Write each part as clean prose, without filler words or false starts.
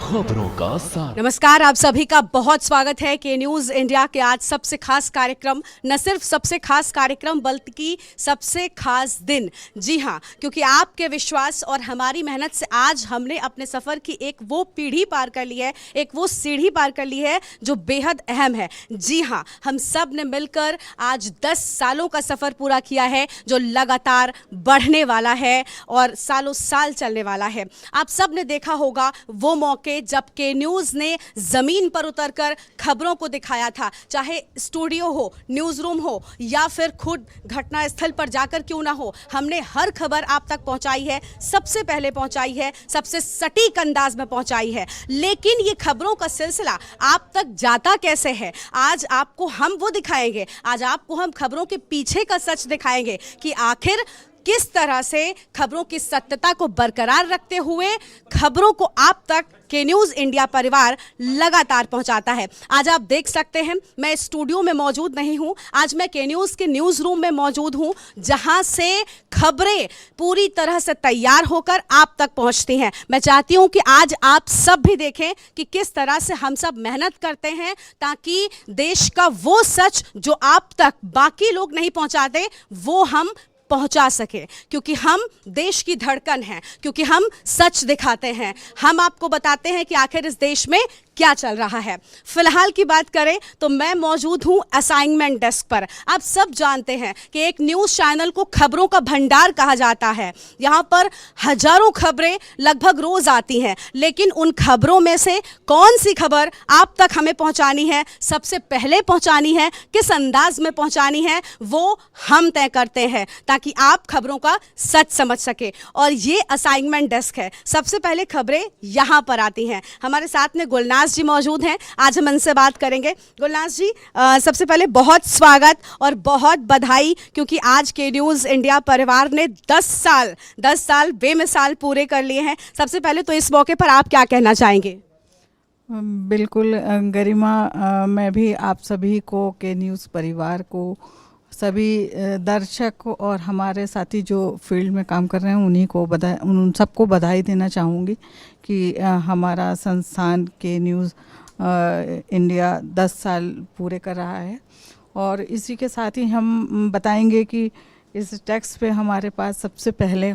खबरों का सार। नमस्कार, आप सभी का बहुत स्वागत है के न्यूज़ इंडिया के आज सबसे खास कार्यक्रम। न सिर्फ सबसे खास कार्यक्रम बल्कि सबसे खास दिन। जी हाँ, क्योंकि आपके विश्वास और हमारी मेहनत से आज हमने अपने सफ़र की एक वो पीढ़ी पार कर ली है, एक वो सीढ़ी पार कर ली है जो बेहद अहम है। जी हाँ, हम सब ने मिलकर आज 10 सालों का सफ़र पूरा किया है जो लगातार बढ़ने वाला है और सालों साल चलने वाला है। आप सब ने देखा होगा वो मौके जब के न्यूज़ ने ज़मीन पर उतरकर खबरों को दिखाया था, चाहे स्टूडियो हो, न्यूज़ रूम हो या फिर खुद घटनास्थल पर जाकर क्यों ना हो, हमने हर खबर आप तक पहुंचाई है, सबसे पहले पहुंचाई है, सबसे सटीक अंदाज में पहुंचाई है। लेकिन ये खबरों का सिलसिला आप तक जाता कैसे है, आज आपको हम वो दिखाएंगे। आज आपको हम खबरों के पीछे का सच दिखाएंगे कि आखिर किस तरह से खबरों की सत्यता को बरकरार रखते हुए खबरों को आप तक के न्यूज़ इंडिया परिवार लगातार पहुंचाता है। आज आप देख सकते हैं मैं स्टूडियो में मौजूद नहीं हूं, आज मैं के न्यूज़ के न्यूज़ रूम में मौजूद हूं जहां से खबरें पूरी तरह से तैयार होकर आप तक पहुंचती हैं। मैं चाहती हूं कि आज आप सब भी देखें कि किस तरह से हम सब मेहनत करते हैं ताकि देश का वो सच जो आप तक बाकी लोग नहीं पहुंचाते वो हम पहुंचा सके, क्योंकि हम देश की धड़कन हैं, क्योंकि हम सच दिखाते हैं, हम आपको बताते हैं कि आखिर इस देश में क्या चल रहा है। फिलहाल की बात करें तो मैं मौजूद हूं असाइनमेंट डेस्क पर। आप सब जानते हैं कि एक न्यूज़ चैनल को खबरों का भंडार कहा जाता है। यहां पर हजारों खबरें लगभग रोज आती हैं, लेकिन उन खबरों में से कौन सी खबर आप तक हमें पहुंचानी है, सबसे पहले पहुंचानी है, किस अंदाज में पहुंचानी है, वो हम तय करते हैं ताकि आप खबरों का सच समझ सके। और ये असाइनमेंट डेस्क है। सबसे पहले खबरें यहां पर आती हैं। हमारे साथ में गुलनाज जी मौजूद हैं, आज हम इनसे बात करेंगे। गुलनाज जी, सबसे पहले बहुत स्वागत और बहुत बधाई, क्योंकि आज के न्यूज़ इंडिया परिवार ने 10 साल बेमिसाल पूरे कर लिए हैं। सबसे पहले तो इस मौके पर आप क्या कहना चाहेंगे? बिल्कुल गरिमा, मैं भी आप सभी को के न्यूज़ परिवार को, सभी दर्शक और हमारे साथी जो फील्ड में काम कर रहे हैं उन सबको बधाई देना चाहूँगी कि हमारा संस्थान के न्यूज़ इंडिया 10 साल पूरे कर रहा है। और इसी के साथ ही हम बताएंगे कि इस टेक्स्ट पे हमारे पास सबसे पहले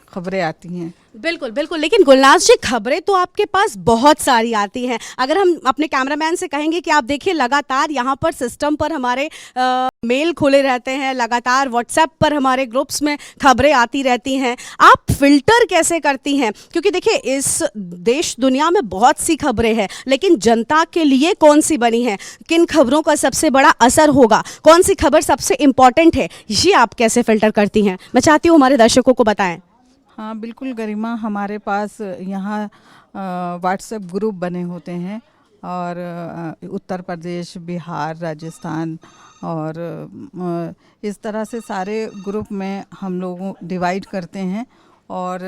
खबरें आती हैं। बिल्कुल बिल्कुल, लेकिन गुलनाज जी खबरें तो आपके पास बहुत सारी आती हैं। अगर हम अपने कैमरामैन से कहेंगे कि आप देखिए लगातार यहाँ पर सिस्टम पर हमारे मेल खुले रहते हैं, लगातार व्हाट्सएप पर हमारे ग्रुप्स में खबरें आती रहती हैं। आप फिल्टर कैसे करती हैं? क्योंकि देखिए इस देश दुनिया में बहुत सी खबरें हैं, लेकिन जनता के लिए कौन सी बनी है, किन खबरों का सबसे बड़ा असर होगा, कौन सी खबर सबसे इम्पॉर्टेंट है, ये आप कैसे फिल्टर करती हैं? मैं चाहती हूँ हमारे दर्शकों को बताएं। हाँ बिल्कुल गरिमा, हमारे पास यहाँ व्हाट्सएप ग्रुप बने होते हैं और उत्तर प्रदेश, बिहार, राजस्थान और इस तरह से सारे ग्रुप में हम लोगों डिवाइड करते हैं और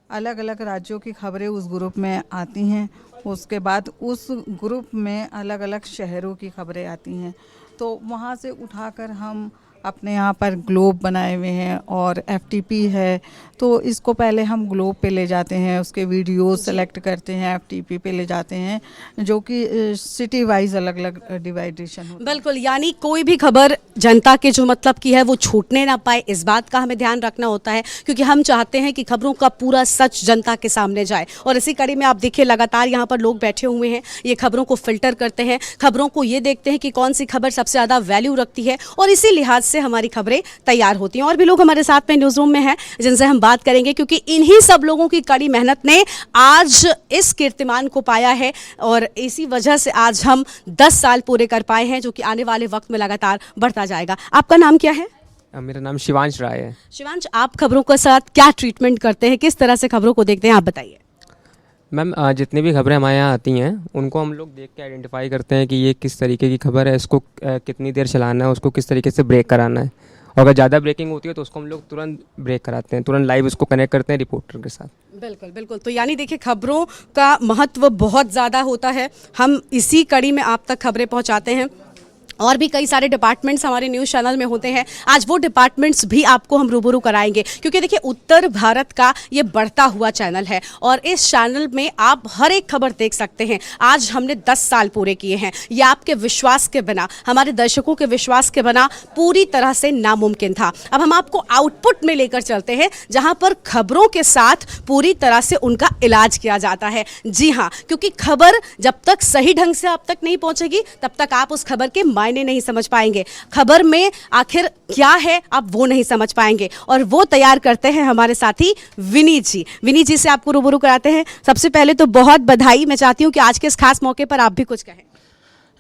अलग अलग राज्यों की खबरें उस ग्रुप में आती हैं। उसके बाद उस ग्रुप में अलग अलग शहरों की खबरें आती हैं, तो वहाँ से उठाकर हम अपने यहाँ पर ग्लोब बनाए हुए हैं और FTP है, तो इसको पहले हम ग्लोब पे ले जाते हैं, उसके वीडियो सेलेक्ट करते हैं, FTP पे ले जाते हैं, जो कि सिटी वाइज अलग अलग डिवाइडेशन होता है। बिल्कुल, यानी कोई भी खबर जनता के जो मतलब की है वो छूटने ना पाए, इस बात का हमें ध्यान रखना होता है, क्योंकि हम चाहते हैं कि खबरों का पूरा सच जनता के सामने जाए। और इसी कड़ी में आप देखिए लगातार यहाँ पर लोग बैठे हुए हैं, ये खबरों को फिल्टर करते हैं, खबरों को ये देखते हैं कि कौन सी खबर सबसे ज़्यादा वैल्यू रखती है, और इसी लिहाज से हमारी खबरें तैयार होती हैं। और भी लोग हमारे साथ में न्यूज़ रूम में हैं जिनसे हम बात करेंगे, क्योंकि इन्हीं सब लोगों की कड़ी मेहनत ने आज इस कीर्तिमान को पाया है और इसी वजह से आज हम 10 साल पूरे कर पाए हैं, जो कि आने वाले वक्त में लगातार बढ़ता जाएगा। आपका नाम क्या है? मेरा नाम शिवांश राय है। शिवांश, आप खबरों के साथ क्या ट्रीटमेंट करते हैं, किस तरह से खबरों को देखते हैं, आप बताइए। मैम, जितनी भी खबरें हमारे यहाँ आती हैं उनको हम लोग देख के आइडेंटिफाई करते हैं कि ये किस तरीके की खबर है, इसको कितनी देर चलाना है, उसको किस तरीके से ब्रेक कराना है, और अगर ज़्यादा ब्रेकिंग होती है तो उसको हम लोग तुरंत ब्रेक कराते हैं, तुरंत लाइव उसको कनेक्ट करते हैं रिपोर्टर के साथ। बिल्कुल बिल्कुल, तो यानी देखिए खबरों का महत्व बहुत ज़्यादा होता है, हम इसी कड़ी में आप तक खबरें पहुँचाते हैं। और भी कई सारे डिपार्टमेंट्स हमारे न्यूज़ चैनल में होते हैं। आज वो डिपार्टमेंट्स भी आपको हम रूबरू कराएंगे, क्योंकि देखिए उत्तर भारत का ये बढ़ता हुआ चैनल है और इस चैनल में आप हर एक खबर देख सकते हैं। आज हमने 10 साल पूरे किए हैं। ये आपके विश्वास के बिना, हमारे दर्शकों के विश्वास के बिना पूरी तरह से नामुमकिन था। अब हम आपको आउटपुट में लेकर चलते हैं, जहां पर खबरों के साथ पूरी तरह से उनका इलाज किया जाता है। जी हाँ, क्योंकि खबर जब तक सही ढंग से आप तक नहीं पहुंचेगी तब तक आप उस खबर के मायने नहीं समझ पाएंगे। खबर में आखिर क्या है आप वो नहीं समझ पाएंगे, और वो तैयार करते हैं हमारे साथी विनीत जी। विनीत जी से आपको रूबरू कराते हैं। सबसे पहले तो बहुत बधाई। मैं चाहती हूँ कि आज के इस खास मौके पर आप भी कुछ कहें।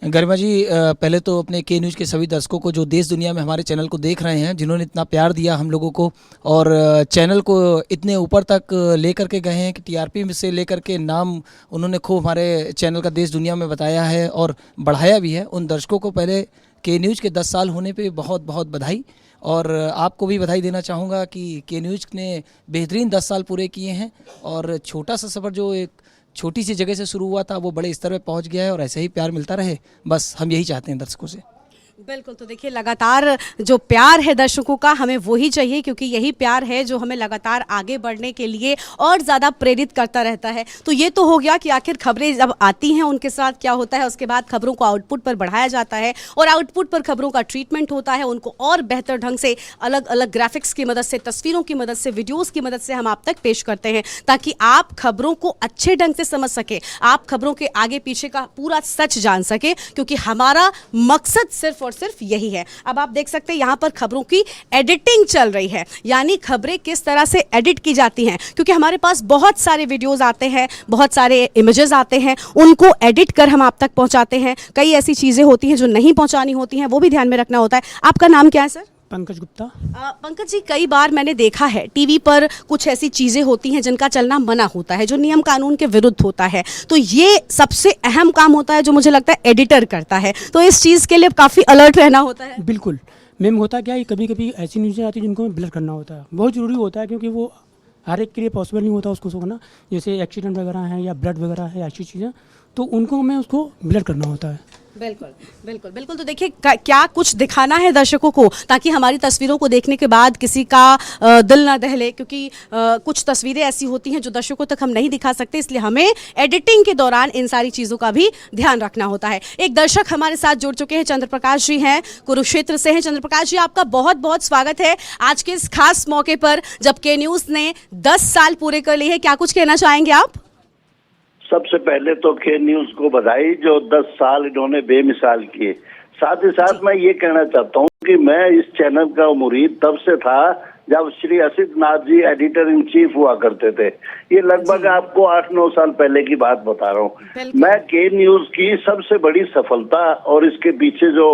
गरिमा जी, पहले तो अपने के न्यूज़ के सभी दर्शकों को जो देश दुनिया में हमारे चैनल को देख रहे हैं, जिन्होंने इतना प्यार दिया हम लोगों को और चैनल को इतने ऊपर तक लेकर के गए हैं कि टीआरपी से लेकर के नाम उन्होंने खूब हमारे चैनल का देश दुनिया में बताया है और बढ़ाया भी है। उन दर्शकों को पहले के न्यूज़ के 10 साल होने पे बहुत बहुत बधाई, और आपको भी बधाई देना चाहूँगा कि के न्यूज़ ने बेहतरीन 10 साल पूरे किए हैं और छोटा सा सफ़र जो एक छोटी सी जगह से शुरू हुआ था वो बड़े स्तर पे पहुंच गया है, और ऐसे ही प्यार मिलता रहे, बस हम यही चाहते हैं दर्शकों से। बिल्कुल, तो देखिए लगातार जो प्यार है दर्शकों का हमें वही चाहिए, क्योंकि यही प्यार है जो हमें लगातार आगे बढ़ने के लिए और ज़्यादा प्रेरित करता रहता है। तो ये तो हो गया कि आखिर खबरें जब आती हैं उनके साथ क्या होता है, उसके बाद खबरों को आउटपुट पर बढ़ाया जाता है और आउटपुट पर खबरों का ट्रीटमेंट होता है, उनको और बेहतर ढंग से अलग अलग ग्राफिक्स की मदद से, तस्वीरों की मदद से, वीडियोज़ की मदद से हम आप तक पेश करते हैं, ताकि आप खबरों को अच्छे ढंग से समझ सके, आप खबरों के आगे पीछे का पूरा सच जान सके, क्योंकि हमारा मकसद सिर्फ और सिर्फ यही है। अब आप देख सकते हैं यहाँ पर खबरों की एडिटिंग चल रही है, यानी खबरें किस तरह से एडिट की जाती हैं, क्योंकि हमारे पास बहुत सारे वीडियोस आते हैं, बहुत सारे इमेजेस आते हैं, उनको एडिट कर हम आप तक पहुंचाते हैं। कई ऐसी चीज़ें होती हैं जो नहीं पहुंचानी होती हैं, वो भी ध्यान में रखना होता है। आपका नाम क्या है सर? पंकज गुप्ता। पंकज जी, कई बार मैंने देखा है टीवी पर कुछ ऐसी चीज़ें होती हैं जिनका चलना मना होता है, जो नियम कानून के विरुद्ध होता है, तो ये सबसे अहम काम होता है जो मुझे लगता है एडिटर करता है, तो इस चीज़ के लिए काफ़ी अलर्ट रहना होता है। बिल्कुल मैम, होता क्या है कभी कभी ऐसी न्यूज़ें आती हैं जिनको हमें ब्लर करना होता है, बहुत ज़रूरी होता है, क्योंकि वो हर एक के लिए पॉसिबल नहीं होता उसको करना, जैसे एक्सीडेंट वगैरह है या ब्लड वगैरह है, ऐसी चीज़ें, तो उनको हमें उसको ब्लर करना होता है। बिल्कुल बिल्कुल बिल्कुल। तो देखिए क्या कुछ दिखाना है दर्शकों को, ताकि हमारी तस्वीरों को देखने के बाद किसी का दिल ना दहले, क्योंकि कुछ तस्वीरें ऐसी होती हैं जो दर्शकों तक हम नहीं दिखा सकते, इसलिए हमें एडिटिंग के दौरान इन सारी चीज़ों का भी ध्यान रखना होता है। एक दर्शक हमारे साथ जुड़ चुके हैं, चंद्र प्रकाश जी हैं, कुरुक्षेत्र से हैं। चंद्र प्रकाश जी, आपका बहुत बहुत स्वागत है आज के इस खास मौके पर, जब के न्यूज़ ने 10 साल पूरे कर लिए हैं। क्या कुछ कहना चाहेंगे आप? सबसे पहले तो के न्यूज को बधाई, जो 10 साल इन्होंने बेमिसाल किए। साथ ही साथ मैं ये कहना चाहता हूँ कि मैं इस चैनल का मुरीद तब से था जब Shri Asit Nath ji editor in chief हुआ करते थे। ये लगभग आपको 8-9 साल पहले की बात बता रहा हूँ। मैं के न्यूज की सबसे बड़ी सफलता और इसके पीछे जो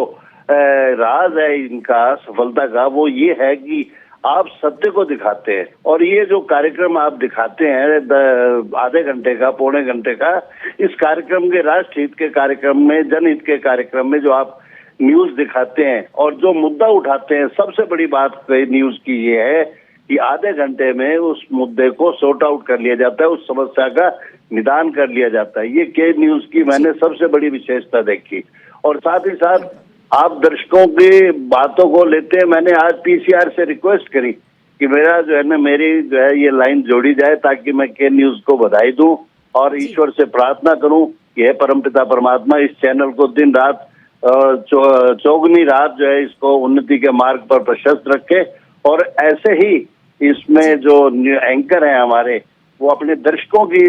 राज है इनका सफलता का, वो ये है कि आप सत्य को दिखाते हैं, और ये जो कार्यक्रम आप दिखाते हैं आधे घंटे का, पौने घंटे का, इस कार्यक्रम के राष्ट्र हित के कार्यक्रम में, जनहित के कार्यक्रम में जो आप न्यूज दिखाते हैं और जो मुद्दा उठाते हैं, सबसे बड़ी बात न्यूज की ये है कि आधे घंटे में उस मुद्दे को सॉर्ट आउट कर लिया जाता है, उस समस्या का निदान कर लिया जाता है। ये के न्यूज की मैंने सबसे बड़ी विशेषता देखी। और साथ ही साथ आप दर्शकों की बातों को लेते हैं, मैंने आज पीसीआर से रिक्वेस्ट करी कि मेरा जो है ना, मेरी जो है ये लाइन जोड़ी जाए, ताकि मैं के न्यूज को बधाई दूं और ईश्वर से प्रार्थना करूं कि हे परमपिता परमात्मा, इस चैनल को दिन रात चौगनी रात जो है इसको उन्नति के मार्ग पर प्रशस्त रखे, और ऐसे ही इसमें जो एंकर हैं हमारे, वो अपने दर्शकों की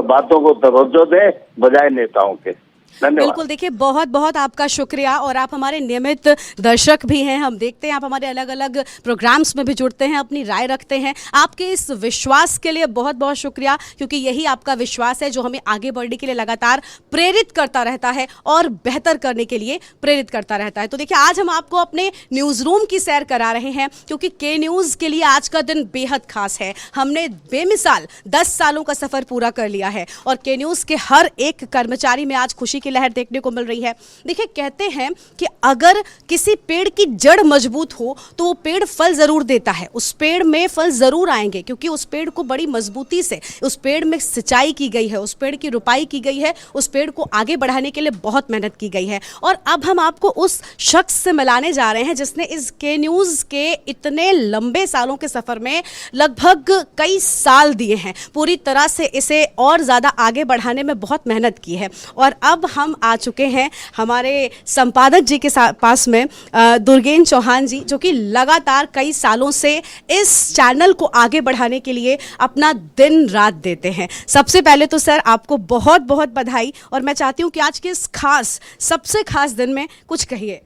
बातों को तवज्जो दें बजाय नेताओं के। बिल्कुल, देखिए बहुत बहुत आपका शुक्रिया, और आप हमारे नियमित दर्शक भी हैं, हम देखते हैं आप हमारे अलग अलग प्रोग्राम्स में भी जुड़ते हैं, अपनी राय रखते हैं। आपके इस विश्वास के लिए बहुत बहुत शुक्रिया, क्योंकि यही आपका विश्वास है जो हमें आगे बढ़ने के लिए लगातार प्रेरित करता रहता है और बेहतर करने के लिए प्रेरित करता रहता है। तो देखिए आज हम आपको अपने न्यूज़ रूम की सैर करा रहे हैं, क्योंकि के न्यूज़ के लिए आज का दिन बेहद खास है। हमने बेमिसाल 10 सालों का सफ़र पूरा कर लिया है, और के न्यूज़ के हर एक कर्मचारी में आज खुशी खुशी की लहर देखने को मिल रही है। देखिए, कहते हैं कि अगर किसी पेड़ की जड़ मजबूत हो तो वो पेड़ फल ज़रूर देता है, उस पेड़ में फल ज़रूर आएंगे, क्योंकि उस पेड़ को बड़ी मजबूती से उस पेड़ में सिंचाई की गई है, उस पेड़ की रुपाई की गई है, उस पेड़ को आगे बढ़ाने के लिए बहुत मेहनत की गई है। और अब हम आपको उस शख्स से मिलाने जा रहे हैं जिसने इस के न्यूज़ के इतने लंबे सालों के सफ़र में लगभग कई साल दिए हैं, पूरी तरह से इसे और ज़्यादा आगे बढ़ाने में बहुत मेहनत की है। और अब हम आ चुके हैं हमारे संपादक जी के पास में, दुर्गेन चौहान जी, जो कि लगातार कई सालों से इस चैनल को आगे बढ़ाने के लिए अपना दिन रात देते हैं। सबसे पहले तो सर आपको बहुत बहुत बधाई, और मैं चाहती हूँ कि आज के इस खास, सबसे खास दिन में कुछ कहिए।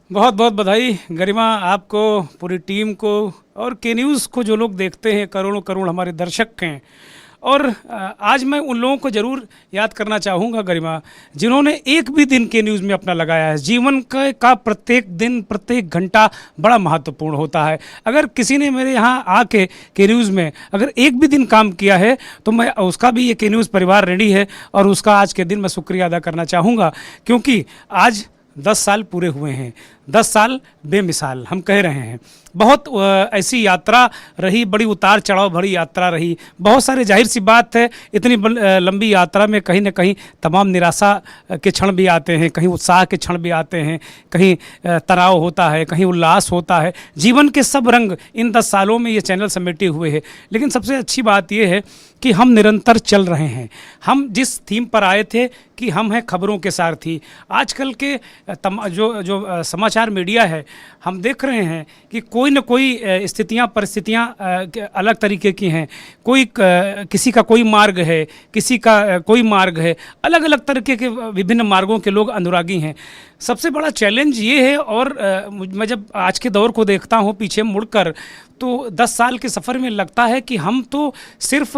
बहुत बहुत बधाई गरिमा, आपको, पूरी टीम को और के न्यूज़ को जो लोग देखते हैं, करोड़ों करोड़ हमारे दर्शक हैं। और आज मैं उन लोगों को ज़रूर याद करना चाहूँगा गरिमा, जिन्होंने एक भी दिन के न्यूज़ में अपना लगाया है। जीवन का प्रत्येक दिन, प्रत्येक घंटा बड़ा महत्वपूर्ण होता है। अगर किसी ने मेरे यहाँ आके के न्यूज़ में अगर एक भी दिन काम किया है तो मैं उसका भी ये के न्यूज़ परिवार रेडी है, और उसका आज के दिन मैं शुक्रिया अदा करना चाहूँगा, क्योंकि आज 10 साल पूरे हुए हैं। 10 साल बेमिसाल हम कह रहे हैं। बहुत ऐसी यात्रा रही, बड़ी उतार चढ़ाव भरी यात्रा रही। बहुत सारे, जाहिर सी बात है, इतनी लंबी यात्रा में कहीं ना कहीं तमाम निराशा के क्षण भी आते हैं, कहीं उत्साह के क्षण भी आते हैं, कहीं तनाव होता है, कहीं उल्लास होता है। जीवन के सब रंग इन 10 सालों में ये चैनल समेटे हुए है। लेकिन सबसे अच्छी बात ये है कि हम निरंतर चल रहे हैं। हम जिस थीम पर आए थे कि हम हैं खबरों के सारथी, आजकल के जो समाचार मीडिया है, हम देख रहे हैं कि कोई न कोई स्थितियां, परिस्थितियां अलग तरीके की हैं। कोई किसी का कोई मार्ग है, किसी का कोई मार्ग है, अलग अलग तरीके के विभिन्न मार्गों के लोग अनुरागी हैं। सबसे बड़ा चैलेंज ये है, और मैं जब आज के दौर को देखता हूँ पीछे मुड़कर, तो 10 साल के सफ़र में लगता है कि हम तो सिर्फ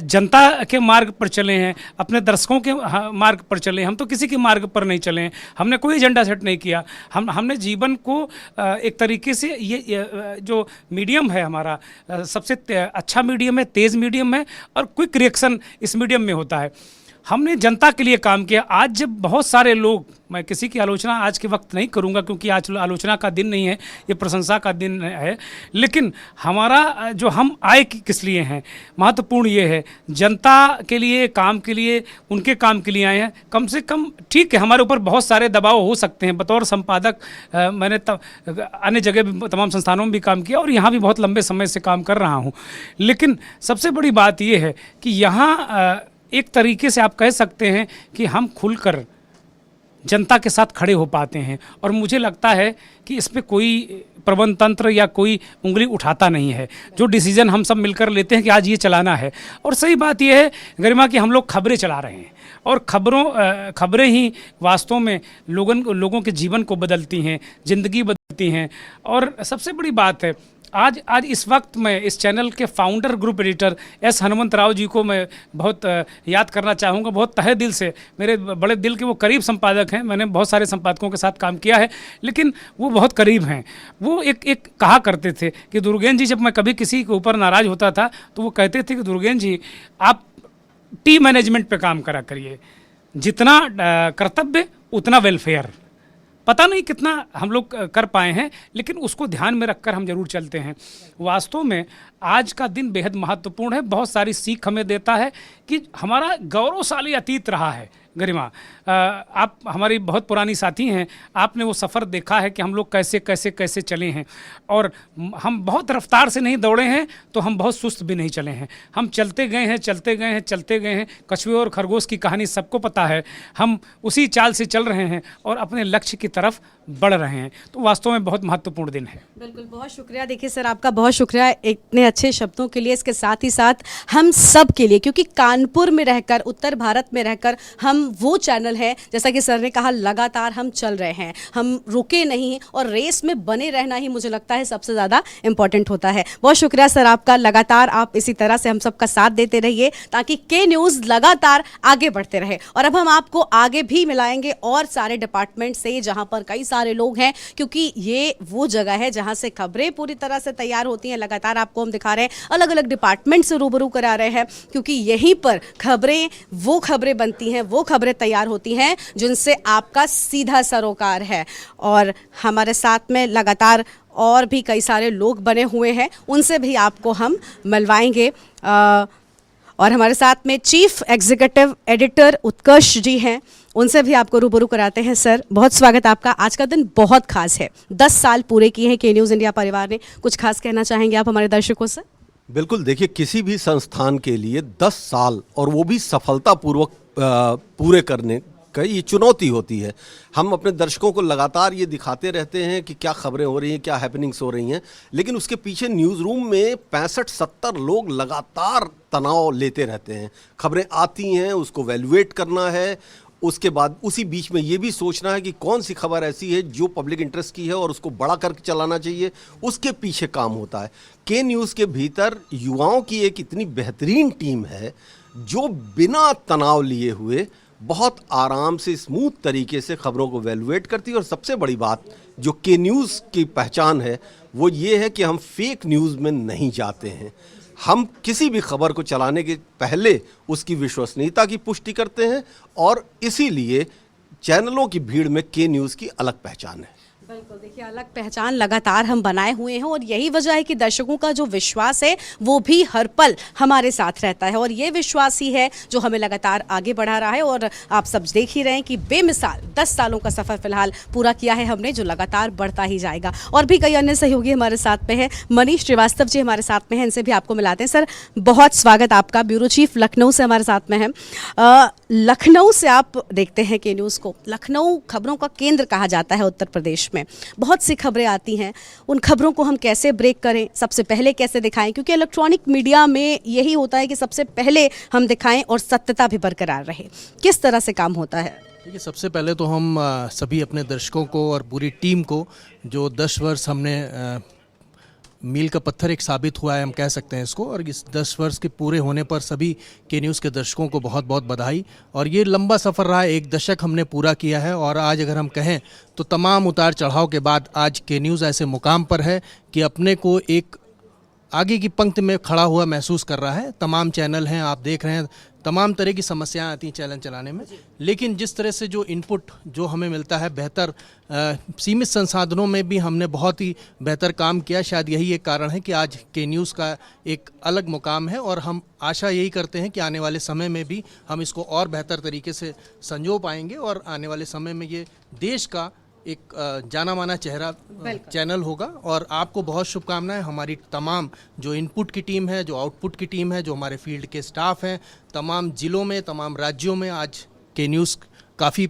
जनता के मार्ग पर चले हैं, अपने दर्शकों के मार्ग पर चले हैं, हम तो किसी के मार्ग पर नहीं चले हैं। हमने कोई एजेंडा सेट नहीं किया। हमने जीवन को एक तरीके से ये जो मीडियम है हमारा, सबसे अच्छा मीडियम है, तेज़ मीडियम है, और क्विक रिएक्शन इस मीडियम में होता है। हमने जनता के लिए काम किया। आज जब बहुत सारे लोग, मैं किसी की आलोचना आज के वक्त नहीं करूंगा क्योंकि आज आलोचना का दिन नहीं है, ये प्रशंसा का दिन है, लेकिन हमारा जो हम आए किस लिए हैं, महत्वपूर्ण ये है, जनता के लिए, काम के लिए, उनके काम के लिए आए हैं। कम से कम, ठीक है, हमारे ऊपर बहुत सारे दबाव हो सकते हैं। बतौर संपादक मैंने अन्य जगह भी, तमाम संस्थानों में भी काम किया, और यहाँ भी बहुत लंबे समय से काम कर रहा हूँ। लेकिन सबसे बड़ी बात ये है कि यहाँ एक तरीके से आप कह सकते हैं कि हम खुलकर जनता के साथ खड़े हो पाते हैं, और मुझे लगता है कि इस पे कोई प्रबंध तंत्र या कोई उंगली उठाता नहीं है। जो डिसीजन हम सब मिलकर लेते हैं कि आज ये चलाना है। और सही बात यह है गरिमा कि हम लोग खबरें चला रहे हैं, और खबरें ही वास्तव में लोगों के जीवन को बदलती हैं, ज़िंदगी बदलती हैं। और सबसे बड़ी बात है, आज इस वक्त मैं इस चैनल के founder, group editor S Hanumant Rao ji को मैं बहुत याद करना चाहूँगा, बहुत तहे दिल से। मेरे बड़े दिल के वो करीब संपादक हैं। मैंने बहुत सारे संपादकों के साथ काम किया है, लेकिन वो बहुत करीब हैं। वो एक कहा करते थे कि दुर्गेन जी, जब मैं कभी किसी के ऊपर नाराज़ होता था तो वो कहते थे कि दुर्गेन जी, आप टीम मैनेजमेंट पे काम करा करिए, जितना कर्तव्य उतना वेलफेयर। पता नहीं कितना हम लोग कर पाए हैं, लेकिन उसको ध्यान में रखकर हम जरूर चलते हैं। वास्तव में आज का दिन बेहद महत्वपूर्ण है। बहुत सारी सीख हमें देता है कि हमारा गौरवशाली अतीत रहा है। गरिमा, आप हमारी बहुत पुरानी साथी हैं, आपने वो सफ़र देखा है कि हम लोग कैसे कैसे कैसे चले हैं, और हम बहुत रफ्तार से नहीं दौड़े हैं, तो हम बहुत सुस्त भी नहीं चले हैं। हम चलते गए हैं, चलते गए हैं, चलते गए हैं। कछुए और खरगोश की कहानी सबको पता है। हम उसी चाल से चल रहे हैं और अपने लक्ष्य की तरफ बढ़ रहे हैं। तो वास्तव में बहुत महत्वपूर्ण दिन है। बिल्कुल, बहुत शुक्रिया। देखिए सर, आपका बहुत शुक्रिया इतने अच्छे शब्दों के लिए। इसके साथ ही साथ हम सब के लिए, क्योंकि कानपुर में रहकर, उत्तर भारत में रहकर हम वो चैनल है, जैसा कि सर ने कहा, लगातार हम चल रहे हैं, हम रुके नहीं, और रेस में बने रहना ही मुझे लगता है सबसे ज़्यादा इंपॉर्टेंट होता है। बहुत शुक्रिया सर आपका। लगातार आप इसी तरह से हम सबका साथ देते रहिए ताकि के न्यूज़ लगातार आगे बढ़ते रहे। और अब हम आपको आगे भी मिलाएंगे और सारे डिपार्टमेंट से, जहाँ पर कई सारे लोग हैं, क्योंकि ये वो जगह है जहाँ से खबरें पूरी तरह से तैयार होती हैं। लगातार आपको हम दिखा रहे हैं, अलग अलग डिपार्टमेंट से रूबरू करा रहे हैं, क्योंकि यहीं पर खबरें, वो खबरें बनती हैं, वो खबरें तैयार होती हैं जिनसे आपका सीधा सरोकार है। और हमारे साथ में लगातार और भी कई सारे लोग बने हुए हैं, उनसे भी आपको हम मिलवाएंगे। और हमारे साथ में चीफ एग्जीक्यूटिव एडिटर उत्कर्ष जी हैं, उनसे भी आपको रूबरू कराते हैं। सर, बहुत स्वागत आपका। आज का दिन बहुत खास है, 10 साल पूरे किए हैं के न्यूज़ इंडिया परिवार ने। कुछ खास कहना चाहेंगे आप हमारे दर्शकों से? बिल्कुल, देखिए, किसी भी संस्थान के लिए 10 साल और वो भी सफलतापूर्वक पूरे करने का ये चुनौती होती है। हम अपने दर्शकों को लगातार ये दिखाते रहते हैं कि क्या खबरें हो रही हैं, क्या हैपनिंग्स हो रही हैं, लेकिन उसके पीछे न्यूज़ रूम में 65-70 लोग लगातार तनाव लेते रहते हैं। खबरें आती हैं, उसको वैल्यूएट करना है, उसके बाद उसी बीच में ये भी सोचना है कि कौन सी खबर ऐसी है जो पब्लिक इंटरेस्ट की है और उसको बड़ा करके चलाना चाहिए, उसके पीछे काम होता है। के न्यूज़ के भीतर युवाओं की एक इतनी बेहतरीन टीम है जो बिना तनाव लिए हुए बहुत आराम से स्मूथ तरीके से खबरों को वैल्यूएट करती है। और सबसे बड़ी बात जो के न्यूज़ की पहचान है वो ये है कि हम फेक न्यूज़ में नहीं जाते हैं। हम किसी भी खबर को चलाने के पहले उसकी विश्वसनीयता की पुष्टि करते हैं और इसीलिए चैनलों की भीड़ में के न्यूज़ की अलग पहचान है। बिल्कुल, देखिए, अलग पहचान लगातार हम बनाए हुए हैं और यही वजह है कि दर्शकों का जो विश्वास है वो भी हर पल हमारे साथ रहता है और ये विश्वास ही है जो हमें लगातार आगे बढ़ा रहा है। और आप सब देख ही रहे हैं कि बेमिसाल 10 सालों का सफ़र फिलहाल पूरा किया है हमने, जो लगातार बढ़ता ही जाएगा। और भी कई अन्य सहयोगी हमारे साथ में हैं। मनीष श्रीवास्तव जी हमारे साथ में हैं, इनसे भी आपको मिलाते हैं। सर, बहुत स्वागत आपका। ब्यूरो चीफ लखनऊ से हमारे साथ में है। लखनऊ से आप देखते हैं के न्यूज़ को। लखनऊ खबरों का केंद्र कहा जाता है उत्तर प्रदेश में। बहुत सी खबरें आती हैं, उन खबरों को हम कैसे ब्रेक करें, सबसे पहले कैसे दिखाएं, क्योंकि इलेक्ट्रॉनिक मीडिया में यही होता है कि सबसे पहले हम दिखाएं और सत्यता भी बरकरार रहे। किस तरह से काम होता है? देखिए, सबसे पहले तो हम सभी अपने दर्शकों को और पूरी टीम को, जो 10 वर्ष हमने मील का पत्थर एक साबित हुआ है, हम कह सकते हैं इसको, और इस 10 वर्ष के पूरे होने पर सभी के न्यूज़ के दर्शकों को बहुत बहुत बधाई। और ये लंबा सफ़र रहा, 1 दशक हमने पूरा किया है और आज अगर हम कहें तो तमाम उतार चढ़ाव के बाद आज के न्यूज़ ऐसे मुकाम पर है कि अपने को एक आगे की पंक्ति में खड़ा हुआ महसूस कर रहा है। तमाम चैनल हैं, आप देख रहे हैं, तमाम तरह की समस्याएं आती हैं चैनल चलाने में, लेकिन जिस तरह से जो इनपुट जो हमें मिलता है, बेहतर सीमित संसाधनों में भी हमने बहुत ही बेहतर काम किया। शायद यही एक कारण है कि आज के न्यूज़ का एक अलग मुकाम है और हम आशा यही करते हैं कि आने वाले समय में भी हम इसको और बेहतर तरीके से संजो पाएंगे और आने वाले समय में ये देश का एक जाना माना चेहरा चैनल होगा। और आपको बहुत शुभकामनाएं। हमारी तमाम जो इनपुट की टीम है, जो आउटपुट की टीम है, जो हमारे फील्ड के स्टाफ हैं, तमाम ज़िलों में, तमाम राज्यों में आज के न्यूज़ काफ़ी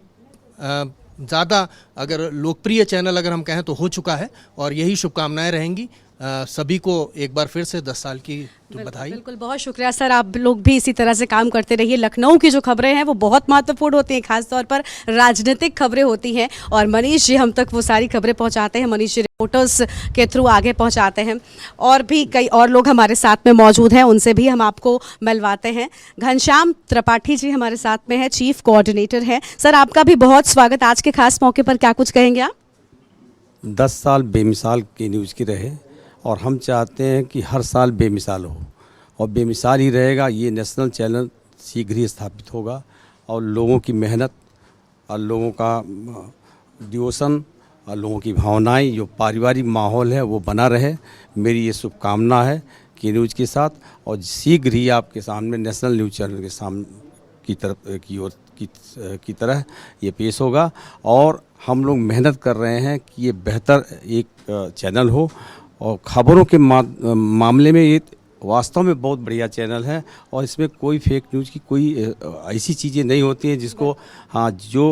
ज़्यादा अगर लोकप्रिय चैनल अगर हम कहें तो हो चुका है और यही शुभकामनाएं रहेंगी। सभी को एक बार फिर से 10 साल की बधाई। बिल्कुल, बहुत शुक्रिया सर। आप लोग भी इसी तरह से काम करते रहिए। लखनऊ की जो खबरें हैं वो बहुत महत्वपूर्ण होती हैं, खासतौर पर राजनीतिक खबरें होती हैं और मनीष जी हम तक वो सारी खबरें पहुंचाते हैं। मनीष जी रिपोर्टर्स के थ्रू आगे पहुंचाते हैं और भी कई और लोग हमारे साथ में मौजूद हैं, उनसे भी हम आपको मिलवाते हैं। घनश्याम त्रिपाठी जी हमारे साथ में है, चीफ कोऑर्डिनेटर है। सर, आपका भी बहुत स्वागत। आज के खास मौके पर क्या कुछ कहेंगे आप? 10 साल बेमिसाल के न्यूज़ की रहे और हम चाहते हैं कि हर साल बेमिसाल हो और बेमिसाल ही रहेगा। ये नेशनल चैनल शीघ्र ही स्थापित होगा और लोगों की मेहनत और लोगों का डिवोशन और लोगों की भावनाएं, जो पारिवारिक माहौल है वो बना रहे। मेरी ये शुभकामना है कि न्यूज़ के साथ, और शीघ्र ही आपके सामने नेशनल न्यूज़ चैनल के सामने की तरह ये पेश होगा। और हम लोग मेहनत कर रहे हैं कि ये बेहतर एक चैनल हो और खबरों के मामले में ये वास्तव में बहुत बढ़िया चैनल है और इसमें कोई फेक न्यूज़ की कोई ऐसी चीज़ें नहीं होती हैं जिसको जो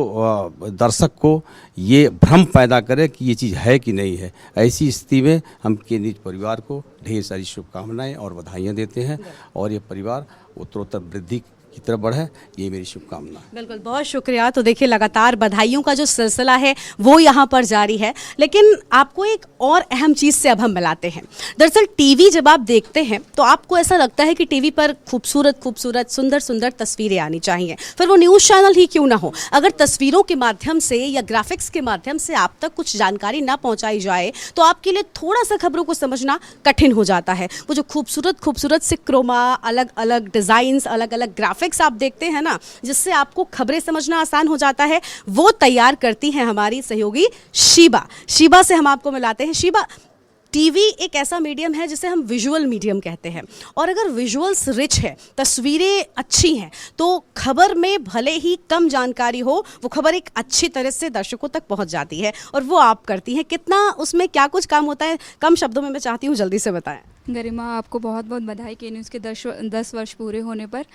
दर्शक को ये भ्रम पैदा करे कि ये चीज़ है कि नहीं है। ऐसी स्थिति में हम के न्यूज़ परिवार को ढेर सारी शुभकामनाएं और बधाइयाँ देते हैं और ये परिवार उत्तरोत्तर वृद्धि की तरफ बढ़े, ये मेरी शुभकामना है। बिल्कुल, बहुत शुक्रिया। तो देखिए, लगातार बधाइयों का जो सिलसिला है वो यहाँ पर जारी है, लेकिन आपको एक और अहम चीज़ से अब हम मिलाते हैं। दरअसल टीवी जब आप देखते हैं तो आपको ऐसा लगता है कि टीवी पर खूबसूरत खूबसूरत सुंदर सुंदर तस्वीरें आनी चाहिए, फिर वो न्यूज़ चैनल ही क्यों ना हो। अगर तस्वीरों के माध्यम से या ग्राफिक्स के माध्यम से आप तक कुछ जानकारी ना पहुँचाई जाए तो आपके लिए थोड़ा सा खबरों को समझना कठिन हो जाता है। वो जो खूबसूरत खूबसूरत से क्रोमा, अलग अलग डिज़ाइंस, अलग अलग ग्राफिक्स ग्राफिक्स आप देखते हैं ना, जिससे आपको खबरें समझना आसान हो जाता है, वो तैयार करती हैं हमारी सहयोगी शीबा। शीबा से हम आपको मिलाते हैं। शीबा, टीवी एक ऐसा मीडियम है जिसे हम विजुअल मीडियम कहते हैं, और अगर विजुअल्स रिच है, तस्वीरें अच्छी हैं, तो खबर में भले ही कम जानकारी हो, वो खबर एक अच्छी तरह से दर्शकों तक पहुंच जाती है, और वो आप करती हैं। कितना उसमें क्या कुछ काम होता है, कम शब्दों में मैं चाहती हूँ जल्दी से बताएं। गरिमा, आपको बहुत बहुत बधाई के न्यूज़ के 10 वर्ष पूरे होने पर।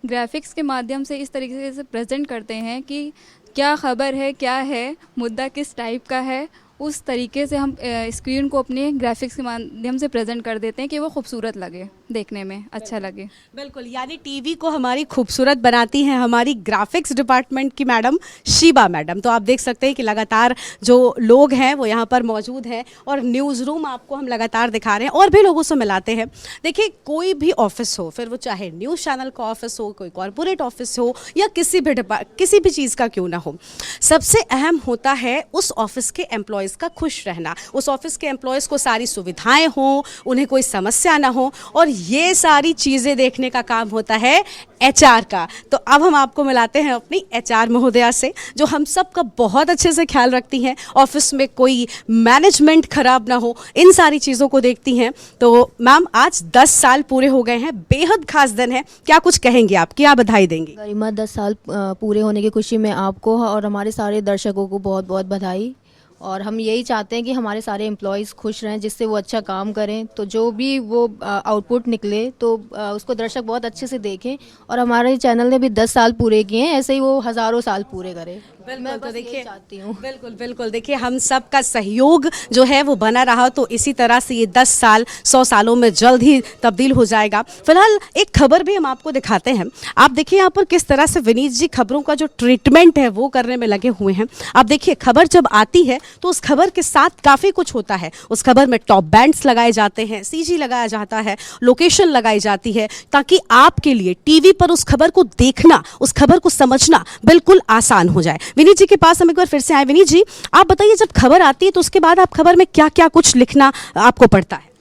ग्राफिक्स के माध्यम से इस तरीके से प्रेजेंट करते हैं कि क्या खबर है, क्या है मुद्दा, किस टाइप का है, उस तरीके से हम स्क्रीन को अपने ग्राफिक्स के माध्यम से प्रेजेंट कर देते हैं कि वो खूबसूरत लगे, देखने में अच्छा लगे। बिल्कुल, यानी टीवी को हमारी खूबसूरत बनाती हैं हमारी ग्राफिक्स डिपार्टमेंट की मैडम शीबा मैडम। तो आप देख सकते हैं कि लगातार जो लोग हैं वो यहाँ पर मौजूद हैं, और न्यूज़ रूम आपको हम लगातार दिखा रहे हैं, और भी लोगों से मिलाते हैं। देखिए, कोई भी ऑफिस हो, फिर वो चाहे न्यूज़ चैनल का ऑफिस हो, कोई कॉरपोरेट ऑफिस हो, या किसी भी चीज़ का क्यों ना हो, सबसे अहम होता है उस ऑफिस के एम्प्लॉयज़ का खुश रहना, उस ऑफिस के एम्प्लॉयज़ को सारी सुविधाएं हों, उन्हें कोई समस्या ना हो, और ये सारी चीज़ें देखने का काम होता है एचआर का। तो अब हम आपको मिलाते हैं अपनी एचआर महोदया से, जो हम सब का बहुत अच्छे से ख्याल रखती हैं, ऑफिस में कोई मैनेजमेंट खराब ना हो, इन सारी चीज़ों को देखती हैं। तो मैम, आज 10 साल पूरे हो गए हैं, बेहद खास दिन है, क्या कुछ कहेंगे आप, क्या बधाई देंगी? गरिमा, 10 साल पूरे होने की खुशी में आपको और हमारे सारे दर्शकों को बहुत बहुत बधाई। और हम यही चाहते हैं कि हमारे सारे एम्प्लॉयज़ खुश रहें, जिससे वो अच्छा काम करें, तो जो भी वो आउटपुट निकले तो उसको दर्शक बहुत अच्छे से देखें, और हमारे चैनल ने भी 10 साल पूरे किए हैं, ऐसे ही वो हज़ारों साल पूरे करें। बिल्कुल, तो देखिए, बिल्कुल बिल्कुल, देखिए हम सब का सहयोग जो है वो बना रहा, तो इसी तरह से ये 10 साल 100 सालों में जल्द ही तब्दील हो जाएगा। फिलहाल एक खबर भी हम आपको दिखाते हैं। आप देखिए यहाँ पर किस तरह से विनीत जी खबरों का जो ट्रीटमेंट है वो करने में लगे हुए हैं। आप देखिए, खबर जब आती है तो उस खबर के साथ काफ़ी कुछ होता है। उस खबर में टॉप बैंड्स लगाए जाते हैं, सीजी लगाया जाता है, लोकेशन लगाई जाती है, ताकि आपके लिए टीवी पर उस खबर को देखना, उस खबर को समझना बिल्कुल आसान हो जाए। विनीत जी के पास हम एक बार फिर से आए। विनीत जी, आप बताइए, जब खबर आती है तो उसके बाद आप खबर में क्या क्या कुछ लिखना आपको पड़ता है?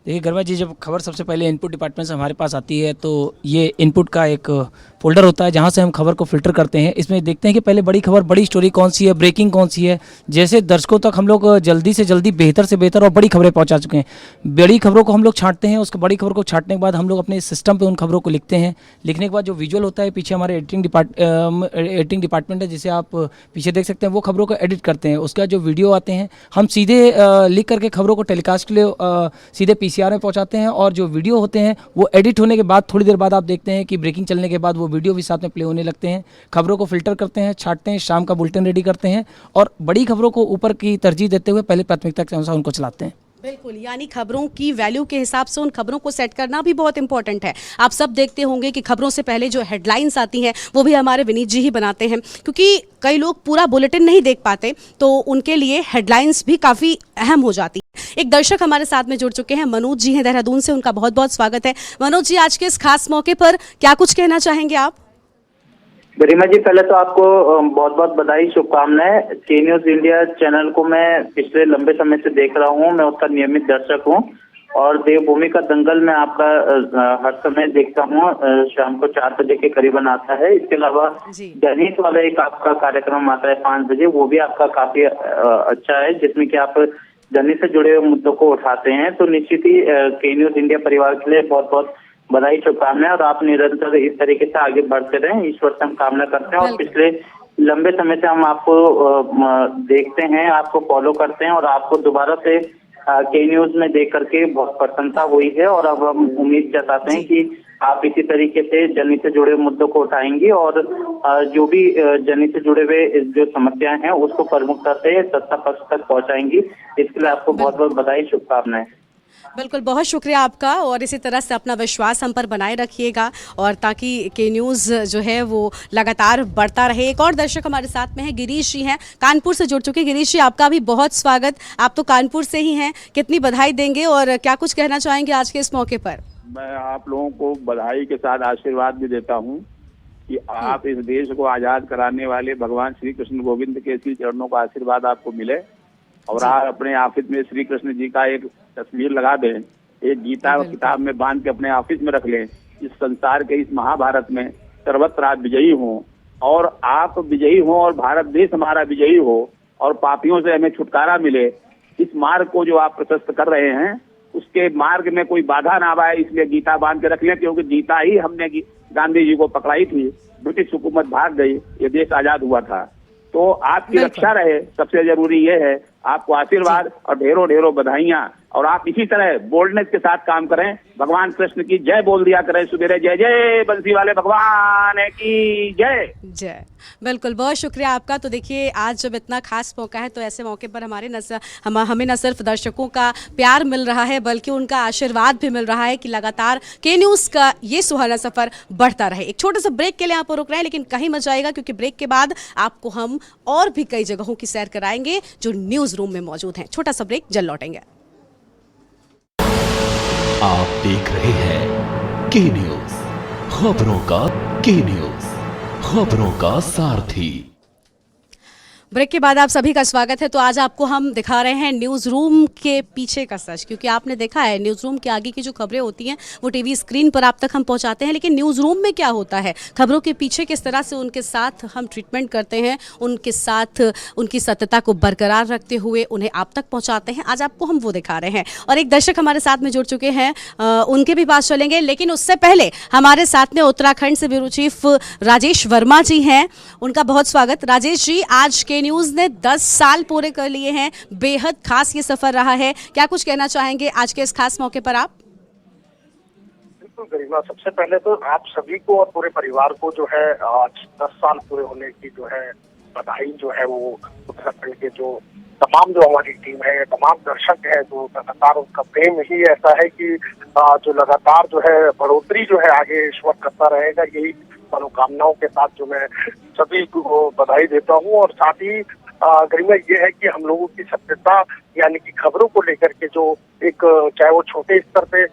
देखिए गर्मा जी, जब खबर सबसे पहले इनपुट डिपार्टमेंट से हमारे पास आती है तो ये इनपुट का एक फोल्डर होता है जहाँ से हम खबर को फिल्टर करते हैं। इसमें देखते हैं कि पहले बड़ी खबर, बड़ी स्टोरी कौन सी है, ब्रेकिंग कौन सी है, जैसे दर्शकों तक हम लोग जल्दी से जल्दी, बेहतर से बेहतर और बड़ी खबरें पहुँचा चुके हैं। बड़ी खबरों को हम लोग छांटते हैं, उसके बड़ी खबर को छांटने के बाद हम लोग अपने सिस्टम पर उन खबरों को लिखते हैं। लिखने के बाद जो विजुअल होता है, पीछे हमारे एडिटिंग डिपार्टमेंट है जिसे आप पीछे देख सकते हैं, वो खबरों को एडिट करते हैं। उसके बाद जो वीडियो आते हैं हम सीधे लिख करके खबरों को टेलीकास्ट के लिए सीधे पीसीआर में पहुँचाते हैं, और जो वीडियो होते हैं वो एडिट होने के बाद थोड़ी देर बाद आप देखते हैं कि ब्रेकिंग चलने के बाद वो वीडियो भी साथ में प्ले होने लगते हैं। खबरों को फिल्टर करते हैं, छांटते हैं, शाम का बुलेटिन रेडी करते हैं, और बड़ी खबरों को ऊपर की तरजीह देते हुए पहले प्राथमिकता के अनुसार उनको चलाते हैं। बिल्कुल, यानी खबरों की वैल्यू के हिसाब से उन खबरों को सेट करना भी बहुत इंपॉर्टेंट है। आप सब देखते होंगे कि खबरों से पहले जो हेडलाइंस आती हैं वो भी हमारे विनीत जी ही बनाते हैं, क्योंकि कई लोग पूरा बुलेटिन नहीं देख पाते, तो उनके लिए हेडलाइंस भी काफ़ी अहम हो जाती है। एक दर्शक हमारे साथ में जुड़ चुके हैं, मनोज जी हैं देहरादून से, उनका बहुत बहुत स्वागत है। मनोज जी, आज के इस खास मौके पर क्या कुछ कहना चाहेंगे आप? गरिमा जी, पहले तो आपको बहुत बहुत बधाई, शुभकामनाएं। के न्यूज इंडिया चैनल को मैं पिछले लंबे समय से देख रहा हूं, मैं उसका नियमित दर्शक हूं, और देवभूमि का दंगल मैं आपका हर समय देखता हूं, शाम को 4 बजे के करीबन आता है। इसके अलावा जनहित वाला एक आपका कार्यक्रम आता है 5 बजे, वो भी आपका काफी अच्छा है, जिसमें कि आप जनहित से जुड़े हुए मुद्दों को उठाते हैं। तो निश्चित ही के न्यूज इंडिया परिवार के लिए बहुत बहुत बधाई, शुभकामनाएं, और आप निरंतर इस तरीके से आगे बढ़ते रहें, ईश्वर से हम कामना करते हैं। और पिछले लंबे समय से हम आपको देखते हैं, आपको फॉलो करते हैं, और आपको दोबारा से के न्यूज में देख करके बहुत प्रसन्नता हुई है, और अब हम उम्मीद जताते हैं कि आप इसी तरीके से जनहित से जुड़े मुद्दों को उठाएंगी, और जो भी जनहित से जुड़े हुए जो समस्याएं हैं उसको प्रमुखता से सत्ता पक्ष तक पहुंचाएंगी। इसके लिए आपको बहुत बहुत बधाई, शुभकामनाएं। बिल्कुल, बहुत शुक्रिया आपका, और इसी तरह से अपना विश्वास हम पर बनाए रखिएगा, और ताकि के न्यूज़ जो है वो लगातार बढ़ता रहे। एक और दर्शक हमारे साथ में है, गिरीश जी हैं, कानपुर से जुड़ चुके। गिरीश जी, आपका भी बहुत स्वागत। आप तो कानपुर से ही हैं, कितनी बधाई देंगे और क्या कुछ कहना चाहेंगे आज के इस मौके पर? मैं आप लोगों को बधाई के साथ आशीर्वाद भी देता हूँ कि आप इस देश को आज़ाद कराने वाले भगवान श्री कृष्ण गोविंद के श्री चरणों का आशीर्वाद आपको मिले, और आप अपने ऑफिस में श्री कृष्ण जी का एक तस्वीर लगा दें, एक गीता किताब में बांध के अपने ऑफिस में रख लें। इस संसार के, इस महाभारत में सर्वत्र आप विजयी हों और आप विजयी हों और भारत देश हमारा विजयी हो और पापियों से हमें छुटकारा मिले। इस मार्ग को जो आप प्रशस्त कर रहे हैं उसके मार्ग में कोई बाधा ना आए, इसलिए गीता बांध के रख लें, क्योंकि गीता ही हमने गांधी जी को पकड़ाई थी, ब्रिटिश हुकूमत भाग गई, ये देश आजाद हुआ था। तो आपकी रक्षा रहे, सबसे जरूरी ये है। आपको आशीर्वाद और ढेरों ढेरों बधाइयां, और आप इसी तरह बोल्डनेस के साथ काम करें। भगवान कृष्ण की जय बोल दिया करें सवेरे, जय जय बंसी वाले भगवान की जय जय। बिल्कुल, बहुत शुक्रिया आपका। तो देखिए, आज जब इतना खास मौका है तो ऐसे मौके पर हमें न सिर्फ दर्शकों का प्यार मिल रहा है बल्कि उनका आशीर्वाद भी मिल रहा है कि लगातार के न्यूज़ का ये सुहाना सफर बढ़ता रहे। एक छोटे से ब्रेक के लिए आप रुक रहे हैं, लेकिन कहीं मत जाएगा, क्योंकि ब्रेक के बाद आपको हम और भी कई जगहों की सैर कराएंगे जो न्यूज़ रूम में मौजूद हैं। छोटा सा ब्रेक, जल्द लौटेंगे। आप देख रहे हैं के न्यूज़, खबरों का के न्यूज़, खबरों का सारथी। ब्रेक के बाद आप सभी का स्वागत है। तो आज आपको हम दिखा रहे हैं न्यूज़ रूम के पीछे का सच, क्योंकि आपने देखा है न्यूज़ रूम के आगे की जो खबरें होती हैं वो टीवी स्क्रीन पर आप तक हम पहुंचाते हैं, लेकिन न्यूज़ रूम में क्या होता है, खबरों के पीछे किस तरह से उनके साथ हम ट्रीटमेंट करते हैं, उनके साथ उनकी सत्यता को बरकरार रखते हुए उन्हें आप तक पहुँचाते हैं, आज आपको हम वो दिखा रहे हैं। और एक दर्शक हमारे साथ में जुड़ चुके हैं, उनके भी पास चलेंगे, लेकिन उससे पहले हमारे साथ में उत्तराखंड से ब्यूरो चीफ राजेश वर्मा जी हैं। उनका बहुत स्वागत। राजेश जी, आज के न्यूज़ ने 10 साल पूरे कर लिए हैं, बेहद खास ये सफर रहा है, क्या कुछ कहना चाहेंगे आज के इस खास मौके पर आप? बिल्कुल गरिमा, सबसे पहले तो आप सभी को और पूरे परिवार को जो है आज 10 साल पूरे होने की जो है बधाई जो है वो उत्तराखंड के जो तमाम जो हमारी टीम है, तमाम दर्शक है, जो लगातार उनका प्रेम ही ऐसा है कि जो लगातार जो है बढ़ोतरी जो है आगे ईश्वर करता रहेगा, यही मनोकामनाओं के साथ जो मैं सभी को बधाई देता हूँ। और साथ ही गरिमा ये है कि हम लोगों की सत्यता यानी कि खबरों को लेकर के जो एक चाहे वो छोटे स्तर पे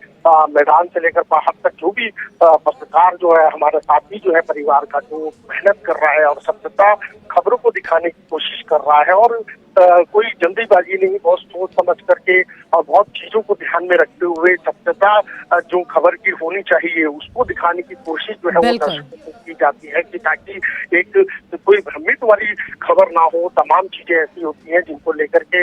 मैदान से लेकर बाहर तक जो भी पत्रकार जो है हमारे साथी जो है परिवार का, जो मेहनत कर रहा है और सत्यता खबरों को दिखाने की कोशिश कर रहा है, और कोई जल्दीबाजी नहीं, बहुत सोच समझ करके और बहुत चीजों को ध्यान में रखते हुए सत्यता जो खबर की होनी चाहिए उसको दिखाने की कोशिश जो है वो दर्शकों को की जाती है, कि ताकि एक कोई भ्रमित वाली खबर ना हो। तमाम चीजें ऐसी होती हैं जिनको लेकर के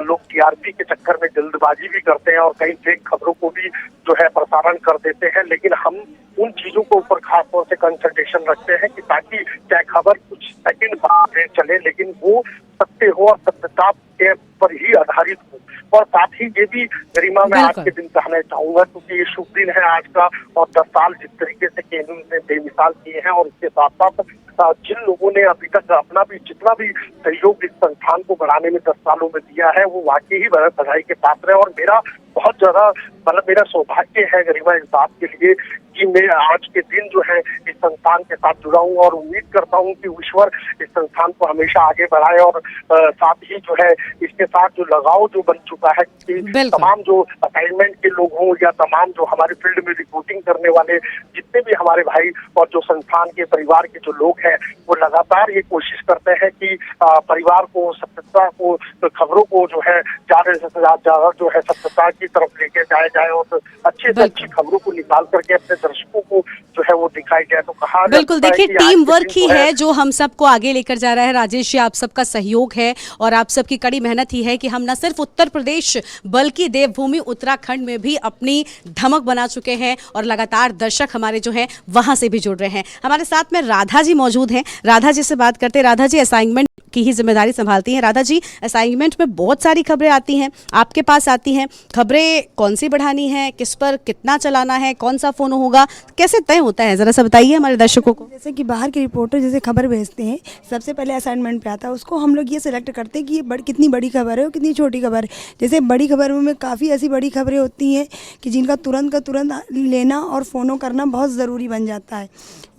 लोग टीआरपी के चक्कर में जल्दबाजी भी करते हैं और कई फेक खबरों को भी जो है प्रसारण कर देते हैं, लेकिन हम उन चीजों को ऊपर खास तौर से कंसंट्रेशन रखते हैं कि ताकि चाहे खबर कुछ सेकंड बाद चले लेकिन वो सत्य हो और सत्यता के पर ही आधारित हो। और साथ ही ये भी गरिमा मैं आज के दिन कहना चाहूंगा, क्योंकि ये शुभ दिन है आज का, और 10 साल जिस तरीके से के न्यूज़ ने बेमिसाल किए हैं, और इसके साथ साथ जिन लोगों ने अभी तक अपना भी जितना भी सहयोग इस संस्थान को बढ़ाने में 10 सालों में दिया है वो वाकई ही बधाई के पात्र है। और मेरा बहुत ज्यादा मतलब मेरा सौभाग्य है गरिमा इस बात के लिए कि मैं आज के दिन जो है इस संस्थान के साथ जुड़ा हूँ, और उम्मीद करता हूँ कि ईश्वर इस संस्थान को हमेशा आगे बढ़ाए। और साथ ही जो है इसके साथ जो लगाव जो बन चुका है कि तमाम जो असाइनमेंट के लोग हों या तमाम जो हमारे फील्ड में रिपोर्टिंग करने वाले जितने भी हमारे भाई और जो संस्थान के परिवार के जो लोग हैं वो लगातार ये कोशिश करते हैं कि परिवार को सत्यता को खबरों को जो है ज्यादा से ज्यादा जो है सत्यता की तरफ लेके जाया जाए और अच्छी से अच्छी खबरों को निकाल करके अपने दर्शकों को जो है वो दिखाई जाए। तो कहा बिल्कुल, देखिए टीम वर्क ही है जो हम सबको आगे लेकर जा रहा है। राजेश जी, आप सबका सहयोग है और आप सबकी कड़ी मेहनत ही है कि हम न सिर्फ उत्तर प्रदेश बल्कि देवभूमि उत्तराखंड में भी अपनी धमक बना चुके हैं और लगातार दर्शक हमारे जो हैं वहां से भी जुड़ रहे हैं। हमारे साथ में राधा जी मौजूद हैं, राधा जी से बात करते हैं। राधा जी असाइनमेंट की ही जिम्मेदारी संभालती हैं। राधा जी, असाइनमेंट में बहुत सारी खबरें आती हैं, आपके पास आती हैं, खबरें कौन सी बढ़ानी है, किस पर कितना चलाना है, कौन सा फोन होगा, कैसे तय होता है, जरा सा बताइए हमारे दर्शकों को। जैसे कि बाहर के रिपोर्टर जैसे खबर भेजते हैं, सबसे पहले असाइनमेंट पे आता है, उसको हम लोग ये सिलेक्ट करते हैं कि ये कितनी बड़ी खबर है और कितनी छोटी खबर है। जैसे बड़ी खबरों में काफ़ी ऐसी बड़ी खबरें होती हैं कि जिनका तुरंत का तुरंत लेना और फ़ोनो करना बहुत ज़रूरी बन जाता है।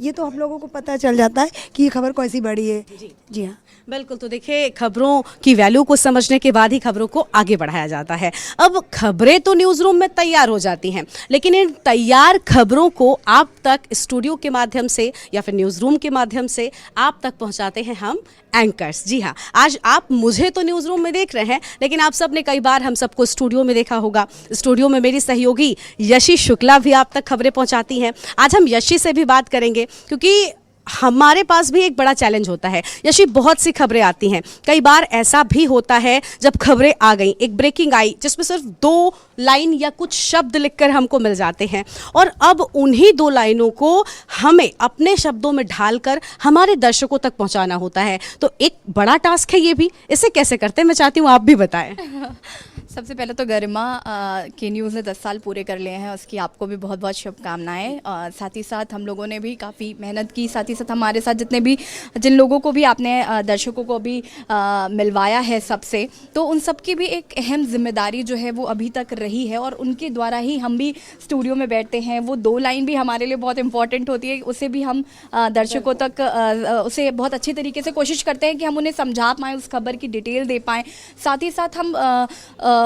ये तो हम लोगों को पता चल जाता है कि ये खबर कैसी बड़ी है। जी हाँ, बिल्कुल। तो देखिए, खबरों की वैल्यू को समझने के बाद ही खबरों को आगे बढ़ाया जाता है। अब खबरें तो न्यूज़ रूम में तैयार हो जाती हैं, लेकिन इन तैयार खबरों को आप तक स्टूडियो के माध्यम से या फिर न्यूज़ रूम के माध्यम से आप तक पहुंचाते हैं हम एंकर्स। जी हाँ, आज आप मुझे तो न्यूज़ रूम में देख रहे हैं, लेकिन आप सब ने कई बार हम सबको स्टूडियो में देखा होगा। स्टूडियो में मेरी सहयोगी यशी शुक्ला भी आप तक खबरें पहुंचाती हैं। आज हम यशी से भी बात करेंगे, क्योंकि हमारे पास भी एक बड़ा चैलेंज होता है। यशी, बहुत सी खबरें आती हैं, कई बार ऐसा भी होता है जब खबरें आ गई, एक ब्रेकिंग आई जिसमें सिर्फ 2 लाइन या कुछ शब्द लिखकर हमको मिल जाते हैं, और अब उन्हीं 2 लाइनों को हमें अपने शब्दों में ढालकर हमारे दर्शकों तक पहुंचाना होता है। तो एक बड़ा टास्क है ये भी, इसे कैसे करते हैं मैं चाहती हूँ आप भी बताएं। सबसे पहले तो गरिमा के न्यूज़ ने 10 साल पूरे कर लिए हैं, उसकी आपको भी बहुत बहुत शुभकामनाएं। साथ ही साथ हम लोगों ने भी काफ़ी मेहनत की, साथ ही साथ हमारे साथ जिन लोगों को भी आपने दर्शकों को भी मिलवाया है सबसे, तो उन सब की भी एक अहम जिम्मेदारी जो है वो अभी तक रही है, और उनके द्वारा ही हम भी स्टूडियो में बैठते हैं। वो 2 लाइन भी हमारे लिए बहुत इंपॉर्टेंट होती है, उसे भी हम दर्शकों तक उसे बहुत अच्छी तरीके से कोशिश करते हैं कि हम उन्हें समझा पाएँ, उस खबर की डिटेल दे पाएँ। साथ ही साथ हम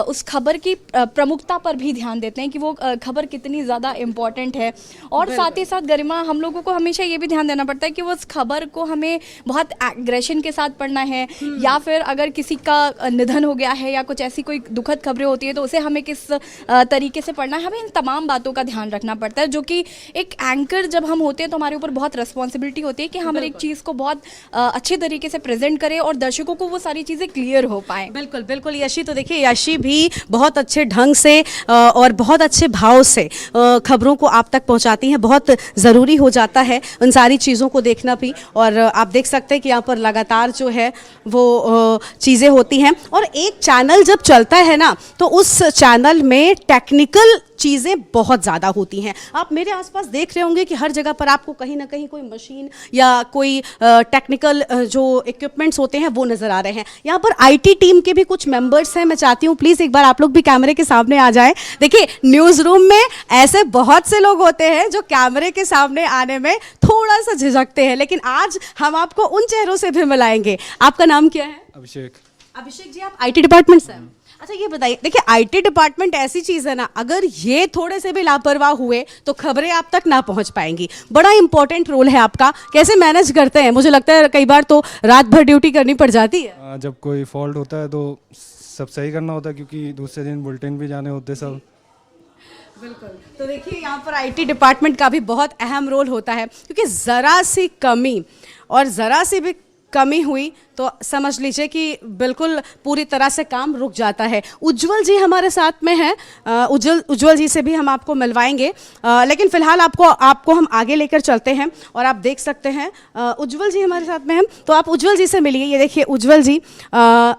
उस खबर की प्रमुखता पर भी ध्यान देते हैं कि वो खबर कितनी ज़्यादा इम्पॉर्टेंट है। और साथ ही साथ गरिमा, हम लोगों को हमेशा ये भी ध्यान देना पड़ता है कि वो उस खबर को हमें बहुत एग्रेशन के साथ पढ़ना है, या फिर अगर किसी का निधन हो गया है या कुछ ऐसी कोई दुखद खबरें होती है तो उसे हमें किस तरीके से पढ़ना है। हमें इन तमाम बातों का ध्यान रखना पड़ता है, जो कि एक एंकर जब हम होते हैं तो हमारे ऊपर बहुत रिस्पॉन्सिबिलिटी होती है कि हम एक चीज़ को बहुत अच्छे तरीके से प्रेजेंट करें और दर्शकों को वो सारी चीज़ें क्लियर हो पाएँ। बिल्कुल बिल्कुल यशी। तो देखिए, यशी भी बहुत अच्छे ढंग से और बहुत अच्छे भाव से खबरों को आप तक पहुंचाती हैं। बहुत ज़रूरी हो जाता है उन सारी चीज़ों को देखना भी, और आप देख सकते हैं कि यहाँ पर लगातार जो है वो चीज़ें होती हैं। और एक चैनल जब चलता है ना, तो उस चैनल में टेक्निकल चीज़ें बहुत ज़्यादा होती हैं। आप मेरे आसपास देख रहे होंगे कि हर जगह पर आपको कहीं ना कहीं कोई मशीन या कोई टेक्निकल जो इक्विपमेंट्स होते हैं वो नज़र आ रहे हैं। यहाँ पर आईटी टीम के भी कुछ मेंबर्स हैं। मैं चाहती हूँ प्लीज़ एक बार आप लोग भी कैमरे के सामने आ जाएं। देखिए, न्यूज़ रूम में ऐसे बहुत से लोग होते हैं जो कैमरे के सामने आने में थोड़ा सा झिझकते हैं, लेकिन आज हम आपको उन चेहरों से भी मिलाएंगे। आपका नाम क्या है? अभिषेक। अभिषेक जी, आप आईटी डिपार्टमेंट से हैं। अच्छा, ये बताइए, देखिए आईटी डिपार्टमेंट ऐसी चीज़ है ना, अगर ये थोड़े से भी लापरवाह हुए तो खबरें आप तक ना पहुंच पाएंगी। बड़ा इंपॉर्टेंट रोल है आपका, कैसे मैनेज करते हैं? मुझे लगता है कई बार तो रात भर ड्यूटी करनी पड़ जाती है। जब कोई फॉल्ट होता है तो सब सही करना होता है, क्योंकि दूसरे दिन बुलेटिन भी जाने होते सब। बिल्कुल। तो देखिए, यहाँ पर आईटी डिपार्टमेंट का भी बहुत अहम रोल होता है, क्योंकि ज़रा सी कमी और ज़रा सी भी कमी हुई तो समझ लीजिए कि बिल्कुल पूरी तरह से काम रुक जाता है। उज्जवल जी हमारे साथ में हैं। उज्जवल जी से भी हम आपको मिलवाएंगे, लेकिन फिलहाल आपको हम आगे लेकर चलते हैं और आप देख सकते हैं उज्जवल जी हमारे साथ में हैं, तो आप उज्जवल जी से मिलिए। ये देखिए उज्जवल जी,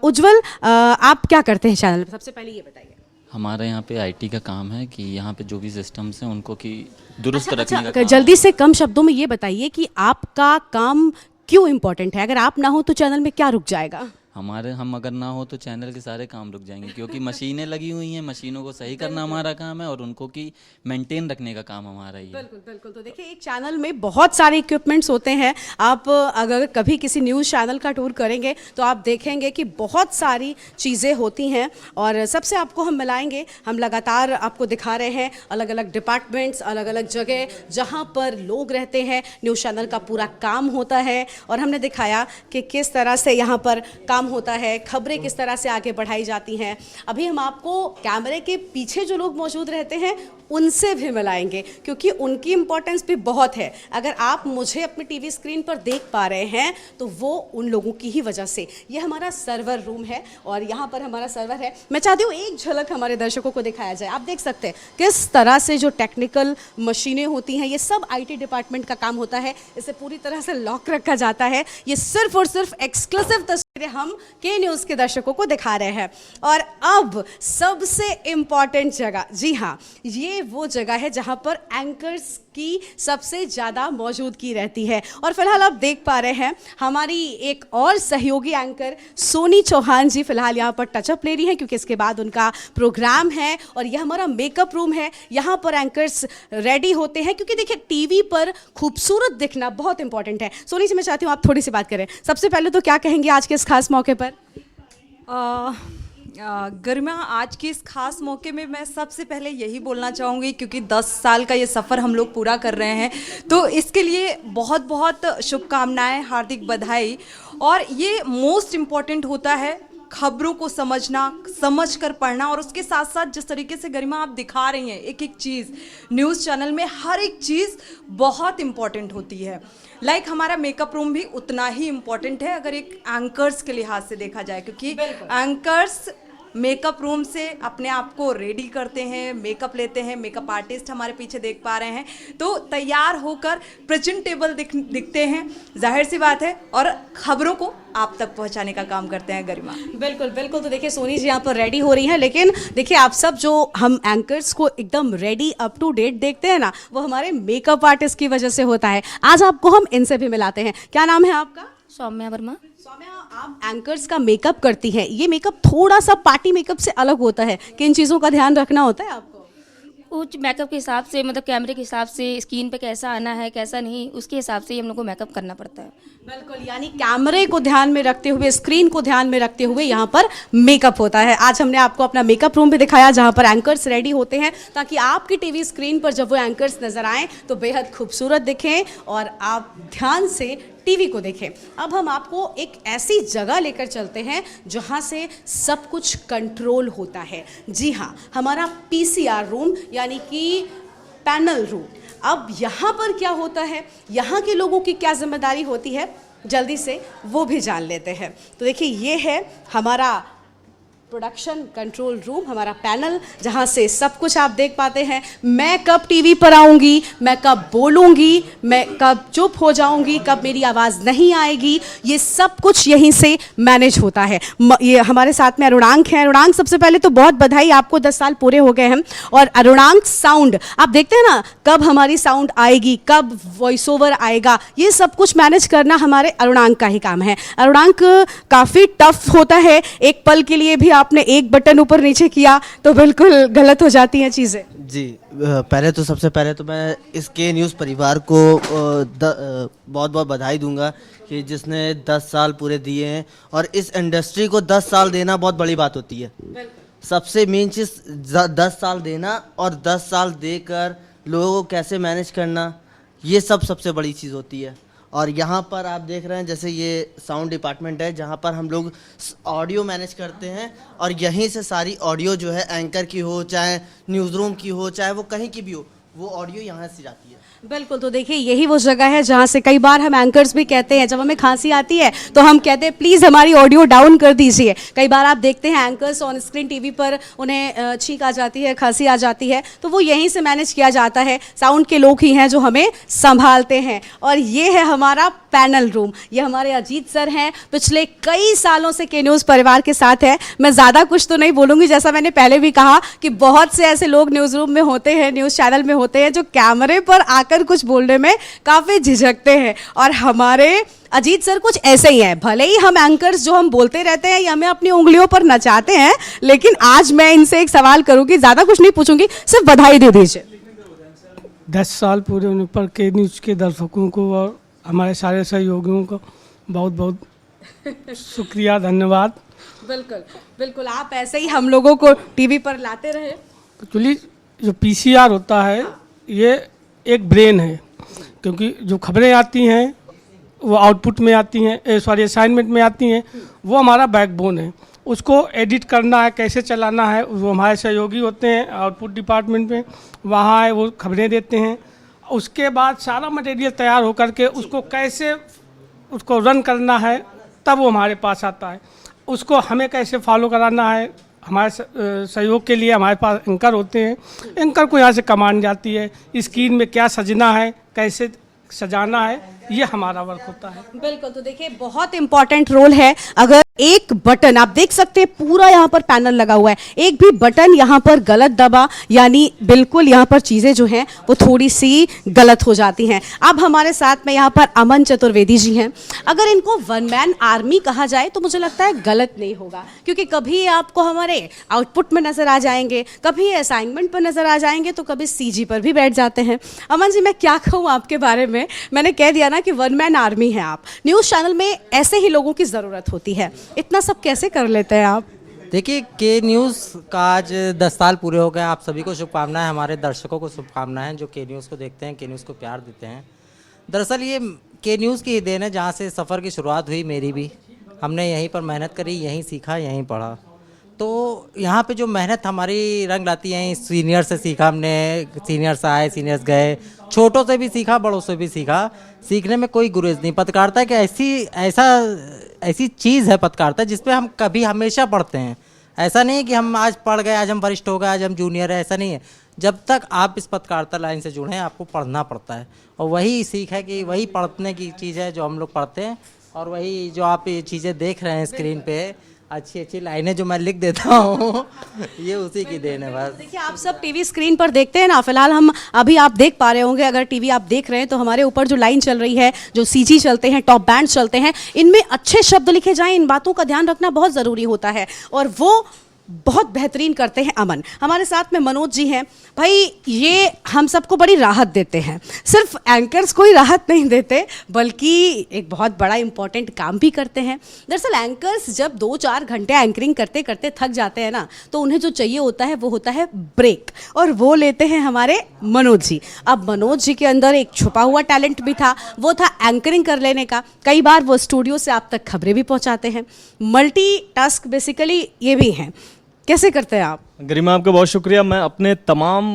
उज्जवल आप क्या करते हैं चैनल पर? सबसे पहले ये बताइए। हमारे यहाँ पे आईटी का काम है कि यहाँ पे जो भी सिस्टम्स हैं उनको कि दुरुस्त रखने का काम। जल्दी से कम शब्दों में ये बताइए कि आपका काम क्यों इम्पोर्टेंट है? अगर आप ना हो तो चैनल में क्या रुक जाएगा? हम अगर ना हो तो चैनल के सारे काम रुक जाएंगे, क्योंकि मशीनें लगी हुई हैं, मशीनों को सही करना हमारा काम है और उनको की मेंटेन रखने का काम हमारा ही है। बिल्कुल बिल्कुल। तो देखिए, एक चैनल में बहुत सारे इक्विपमेंट्स होते हैं। आप अगर कभी किसी न्यूज़ चैनल का टूर करेंगे तो आप देखेंगे कि बहुत सारी चीज़ें होती हैं, और सबसे आपको हम मिलाएंगे। हम लगातार आपको दिखा रहे हैं अलग अलग डिपार्टमेंट्स, अलग अलग जगह जहाँ पर लोग रहते हैं, न्यूज़ चैनल का पूरा काम होता है, और हमने दिखाया कि किस तरह से यहाँ पर काम होता है, खबरें किस तरह से आगे बढ़ाई जाती हैं। अभी हम आपको कैमरे के पीछे जो लोग मौजूद रहते हैं उनसे भी मिलाएंगे, क्योंकि उनकी इम्पोर्टेंस भी बहुत है। अगर आप मुझे अपने टीवी स्क्रीन पर देख पा रहे हैं तो वो उन लोगों की ही वजह से। ये हमारा सर्वर रूम है और यहाँ पर हमारा सर्वर है। मैं चाहती हूँ एक झलक हमारे दर्शकों को दिखाया जाए। आप देख सकते हैं किस तरह से जो टेक्निकल मशीनें होती हैं, ये सब आईटी डिपार्टमेंट का काम होता है। इसे पूरी तरह से लॉक रखा जाता है। ये सिर्फ और सिर्फ एक्सक्लूसिव तस्वीरें हम के न्यूज़ के दर्शकों को दिखा रहे हैं। और अब सबसे इम्पॉर्टेंट जगह, जी हाँ, ये वो जगह है जहाँ पर एंकर्स की सबसे ज़्यादा मौजूदगी रहती है। और फिलहाल आप देख पा रहे हैं हमारी एक और सहयोगी एंकर सोनी चौहान जी फिलहाल यहाँ पर टचअप ले रही हैं, क्योंकि इसके बाद उनका प्रोग्राम है और यह हमारा मेकअप रूम है। यहाँ पर एंकर्स रेडी होते हैं, क्योंकि देखिए टीवी पर खूबसूरत दिखना बहुत इंपॉर्टेंट है। सोनी जी, मैं चाहती हूँ आप थोड़ी सी बात करें। सबसे पहले तो क्या कहेंगे आज के इस खास मौके पर? गरिमा, आज के इस खास मौके में मैं सबसे पहले यही बोलना चाहूँगी, क्योंकि 10 साल का ये सफ़र हम लोग पूरा कर रहे हैं, तो इसके लिए बहुत बहुत शुभकामनाएं, हार्दिक बधाई। और ये मोस्ट इम्पॉर्टेंट होता है खबरों को समझना, समझ कर पढ़ना, और उसके साथ साथ जिस तरीके से गरिमा आप दिखा रही हैं एक एक चीज़ न्यूज़ चैनल में, हर एक चीज़ बहुत इम्पॉर्टेंट होती है। लाइक हमारा मेकअप रूम भी उतना ही इम्पॉर्टेंट है अगर एक एंकर्स के लिहाज से देखा जाए, क्योंकि एंकर्स मेकअप रूम से अपने आप को रेडी करते हैं, मेकअप लेते हैं, मेकअप आर्टिस्ट हमारे पीछे देख पा रहे हैं, तो तैयार होकर प्रेजेंटेबल दिखते हैं, जाहिर सी बात है, और खबरों को आप तक पहुंचाने का काम करते हैं गरिमा। बिल्कुल बिल्कुल। तो देखिए सोनी जी यहाँ पर रेडी हो रही हैं, लेकिन देखिए आप सब जो हम एंकर्स को एकदम रेडी अप टू डेट देखते हैं ना, वो हमारे मेकअप आर्टिस्ट की वजह से होता है। आज आपको हम इनसे भी मिलाते हैं। क्या नाम है आपका? सौम्या वर्मा। सौम्या, आप एंकर्स का मेकअप करती हैं। ये मेकअप थोड़ा सा पार्टी मेकअप से अलग होता है, किन चीज़ों का ध्यान रखना होता है आपको? कुछ मेकअप के हिसाब से, मतलब कैमरे के हिसाब से, स्क्रीन पे कैसा आना है कैसा नहीं, उसके हिसाब से ही हम लोग को मेकअप करना पड़ता है। बिल्कुल, यानी कैमरे को ध्यान में रखते हुए, स्क्रीन को ध्यान में रखते हुए यहाँ पर मेकअप होता है। आज हमने आपको अपना मेकअप रूम भी दिखाया, जहाँ पर एंकर्स रेडी होते हैं, ताकि आपकी टीवी स्क्रीन पर जब वो एंकर्स नजर आएँ तो बेहद खूबसूरत दिखें और आप ध्यान से टीवी को देखें। अब हम आपको एक ऐसी जगह लेकर चलते हैं जहां से सब कुछ कंट्रोल होता है। जी हाँ, हमारा पीसीआर रूम, यानी कि पैनल रूम। अब यहाँ पर क्या होता है, यहाँ के लोगों की क्या जिम्मेदारी होती है, जल्दी से वो भी जान लेते हैं। तो देखिए, ये है हमारा प्रोडक्शन कंट्रोल रूम, हमारा पैनल, जहां से सब कुछ आप देख पाते हैं। मैं कब टीवी पर आऊँगी, मैं कब बोलूँगी, मैं कब चुप हो जाऊँगी, कब मेरी आवाज़ नहीं आएगी, ये सब कुछ यहीं से मैनेज होता है। ये हमारे साथ में अरुणांक हैं। अरुणांक, सबसे पहले तो बहुत बधाई, आपको 10 साल पूरे हो गए हैं। और अरुणांक साउंड, आप देखते हैं ना कब हमारी साउंड आएगी, कब वॉइस ओवर आएगा, ये सब कुछ मैनेज करना हमारे अरुणांक का ही काम है। अरुणांक, काफ़ी टफ होता है, एक पल के लिए भी आपने एक बटन ऊपर नीचे किया तो बिल्कुल गलत हो जाती हैं चीज़ें। जी, पहले तो सबसे पहले तो मैं इस के न्यूज़ परिवार को बहुत बहुत बधाई दूंगा कि जिसने 10 साल पूरे दिए हैं, और इस इंडस्ट्री को 10 साल देना बहुत बड़ी बात होती है। सबसे मेन चीज़ 10 साल देना, और 10 साल देकर लोगों को कैसे मैनेज करना, ये सबसे बड़ी चीज़ होती है। और यहाँ पर आप देख रहे हैं, जैसे ये साउंड डिपार्टमेंट है, जहाँ पर हम लोग ऑडियो मैनेज करते हैं, और यहीं से सारी ऑडियो जो है एंकर की हो, चाहे न्यूज़ रूम की हो, चाहे वो कहीं की भी हो, वो ऑडियो यहाँ से जाती है। बिल्कुल। तो देखिए, यही वो जगह है जहाँ से कई बार हम एंकर्स भी कहते हैं, जब हमें खांसी आती है तो हम कहते हैं प्लीज़ हमारी ऑडियो डाउन कर दीजिए। कई बार आप देखते हैं एंकर्स ऑन स्क्रीन टीवी पर उन्हें छींक आ जाती है, खांसी आ जाती है, तो वो यहीं से मैनेज किया जाता है। साउंड के लोग ही हैं जो हमें संभालते हैं। और ये है हमारा पैनल रूम। ये हमारे अजीत सर हैं, पिछले कई सालों से के न्यूज़ परिवार के साथ है। मैं ज़्यादा कुछ तो नहीं बोलूँगी, जैसा मैंने पहले भी कहा कि बहुत से ऐसे लोग न्यूज़ रूम में होते हैं, न्यूज़ चैनल में होते हैं, जो कैमरे पर आकर कुछ बोलने में काफ़ी झिझकते हैं। और हमारे अजीत सर कुछ ऐसे ही हैं। भले ही हम एंकर्स जो हम बोलते रहते हैं, ये हमें अपनी उंगलियों पर नचाते हैं, लेकिन आज मैं इनसे एक सवाल करूँगी, ज़्यादा कुछ नहीं पूछूंगी, सिर्फ बधाई दे दीजिए। 10 साल पूरे होने पर के न्यूज़ के दर्शकों को और हमारे सारे सहयोगियों को बहुत बहुत शुक्रिया, धन्यवाद। बिल्कुल बिल्कुल, आप ऐसे ही हम लोगों को टीवी पर लाते रहे। एक्चुअली जो पीसीआर होता है, ये एक ब्रेन है, क्योंकि जो खबरें आती हैं वो आउटपुट में आती हैं, सॉरी असाइनमेंट में आती हैं, वो हमारा बैकबोन है। उसको एडिट करना है, कैसे चलाना है, वो हमारे सहयोगी होते हैं आउटपुट डिपार्टमेंट में, वहाँ है वो खबरें देते हैं। उसके बाद सारा मटेरियल तैयार होकर के उसको कैसे उसको रन करना है, तब वो हमारे पास आता है। उसको हमें कैसे फॉलो कराना है, हमारे सहयोग के लिए हमारे पास एंकर होते हैं। एंकर को यहाँ से कमांड जाती है, स्क्रीन में क्या सजना है, कैसे सजाना है, ये हमारा वर्क होता है। बिल्कुल। तो देखिए, बहुत इंपॉर्टेंट रोल है। अगर एक बटन आप देख सकते हैं, पूरा यहाँ पर पैनल लगा हुआ है, एक भी बटन यहाँ पर गलत दबा यानी बिल्कुल यहाँ पर चीज़ें जो हैं वो थोड़ी सी गलत हो जाती हैं। अब हमारे साथ में यहाँ पर अमन चतुर्वेदी जी हैं। अगर इनको वन मैन आर्मी कहा जाए तो मुझे लगता है गलत नहीं होगा, क्योंकि कभी आपको हमारे आउटपुट में नज़र आ जाएंगे, कभी असाइनमेंट पर नज़र आ जाएंगे, तो कभी सीजी पर भी बैठ जाते हैं। अमन जी, मैं क्या कहूँ आपके बारे में, मैंने कह दिया ना कि वन मैन आर्मी है आप। न्यूज़ चैनल में ऐसे ही लोगों की ज़रूरत होती है। इतना सब कैसे कर लेते हैं आप? देखिए, के न्यूज़ का आज 10 साल पूरे हो गए। आप सभी को शुभकामनाएं, हमारे दर्शकों को शुभकामनाएं जो के न्यूज़ को देखते हैं, के न्यूज़ को प्यार देते हैं। दरअसल ये के न्यूज़ की ही देन है, जहाँ से सफ़र की शुरुआत हुई मेरी भी। हमने यहीं पर मेहनत करी, यहीं सीखा, यहीं पढ़ा। तो यहाँ पे जो मेहनत हमारी रंग लाती है, सीनियर से सीखा हमने, सीनियर्स आए, सीनियर्स गए, छोटों से भी सीखा, बड़ों से भी सीखा। सीखने में कोई गुरेज नहीं। पत्रकारिता कि ऐसी चीज़ है पत्रकारिता जिसपे हम कभी हमेशा पढ़ते हैं। ऐसा नहीं है कि हम आज पढ़ गए, आज हम वरिष्ठ हो गए, आज हम जूनियर है, ऐसा नहीं है। जब तक आप इस पत्रकारिता लाइन से जुड़े हैं, आपको पढ़ना पड़ता है, और वही सीख है कि वही पढ़ने की चीज़ है जो हम लोग पढ़ते हैं, और वही जो आप ये चीज़ें देख रहे हैं स्क्रीन पे, अच्छी अच्छी लाइनें जो मैं लिख देता हूँ ये उसी की देन है बस। देखिए, आप सब टीवी स्क्रीन पर देखते हैं ना, फिलहाल हम अभी आप देख पा रहे होंगे, अगर टीवी आप देख रहे हैं तो हमारे ऊपर जो लाइन चल रही है, जो सीजी चलते हैं, टॉप बैंड चलते हैं, इनमें अच्छे शब्द लिखे जाएं, इन बातों का ध्यान रखना बहुत ज़रूरी होता है, और वो बहुत बेहतरीन करते हैं अमन। हमारे साथ में मनोज जी हैं। भाई, ये हम सबको बड़ी राहत देते हैं, सिर्फ एंकर्स को ही राहत नहीं देते बल्कि एक बहुत बड़ा इंपॉर्टेंट काम भी करते हैं। दरअसल एंकर्स जब 2-4 घंटे एंकरिंग करते करते थक जाते हैं ना, तो उन्हें जो चाहिए होता है वो होता है ब्रेक, और वो लेते हैं हमारे मनोज जी। अब मनोज जी के अंदर एक छुपा हुआ टैलेंट भी था, वो था एंकरिंग कर लेने का। कई बार वो स्टूडियो से आप तक खबरें भी पहुंचाते हैं। मल्टीटास्क बेसिकली ये भी हैं। कैसे करते हैं आप? गरिमा, आपका बहुत शुक्रिया। मैं अपने तमाम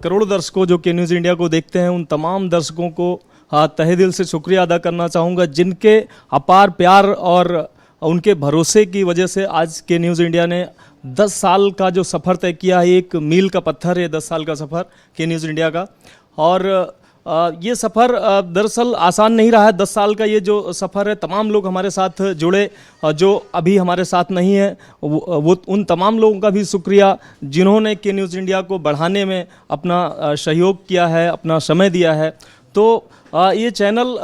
करोड़ों दर्शकों जो के न्यूज़ इंडिया को देखते हैं, उन तमाम दर्शकों को तहे दिल से शुक्रिया अदा करना चाहूँगा, जिनके अपार प्यार और उनके भरोसे की वजह से आज के न्यूज़ इंडिया ने 10 साल का जो सफ़र तय किया है। एक मील का पत्थर है 10 साल का सफ़र के न्यूज़ इंडिया का, और ये सफ़र दरअसल आसान नहीं रहा है। 10 साल का ये जो सफ़र है, तमाम लोग हमारे साथ जुड़े, जो अभी हमारे साथ नहीं है, वो उन तमाम लोगों का भी शुक्रिया जिन्होंने के न्यूज़ इंडिया को बढ़ाने में अपना सहयोग किया है, अपना समय दिया है। तो ये चैनल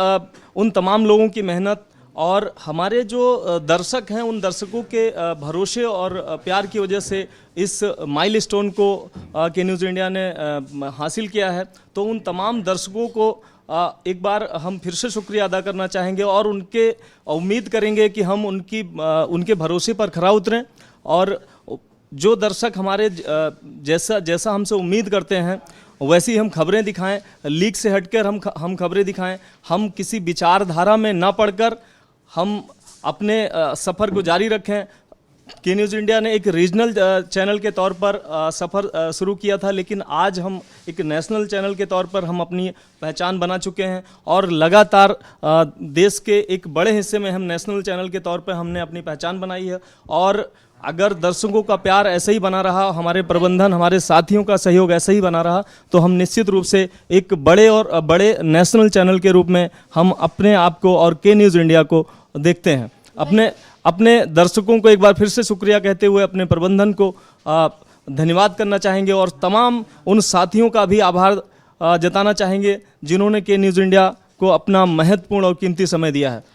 उन तमाम लोगों की मेहनत और हमारे जो दर्शक हैं, उन दर्शकों के भरोसे और प्यार की वजह से इस माइलस्टोन को के न्यूज़ इंडिया ने हासिल किया है। तो उन तमाम दर्शकों को एक बार हम फिर से शुक्रिया अदा करना चाहेंगे, और उनके उम्मीद करेंगे कि हम उनके भरोसे पर खरा उतरें, और जो दर्शक हमारे जैसा हमसे उम्मीद करते हैं वैसी ही हम खबरें दिखाएं, लीक से हटकर हम खबरें दिखाएं। हम किसी विचारधारा में ना पढ़कर हम अपने सफ़र को जारी रखें। के न्यूज़ इंडिया ने एक रीजनल चैनल के तौर पर सफ़र शुरू किया था, लेकिन आज हम एक नेशनल चैनल के तौर पर हम अपनी पहचान बना चुके हैं, और लगातार देश के एक बड़े हिस्से में हम नेशनल चैनल के तौर पर हमने अपनी पहचान बनाई है। और अगर दर्शकों का प्यार ऐसे ही बना रहा, हमारे प्रबंधन, हमारे साथियों का सहयोग ऐसे ही बना रहा, तो हम निश्चित रूप से एक बड़े नेशनल चैनल के रूप में हम अपने आप को और के न्यूज़ इंडिया को देखते हैं। अपने दर्शकों को एक बार फिर से शुक्रिया कहते हुए अपने प्रबंधन को धन्यवाद करना चाहेंगे, और तमाम उन साथियों का भी आभार जताना चाहेंगे जिन्होंने के न्यूज़ इंडिया को अपना महत्वपूर्ण और कीमती समय दिया है।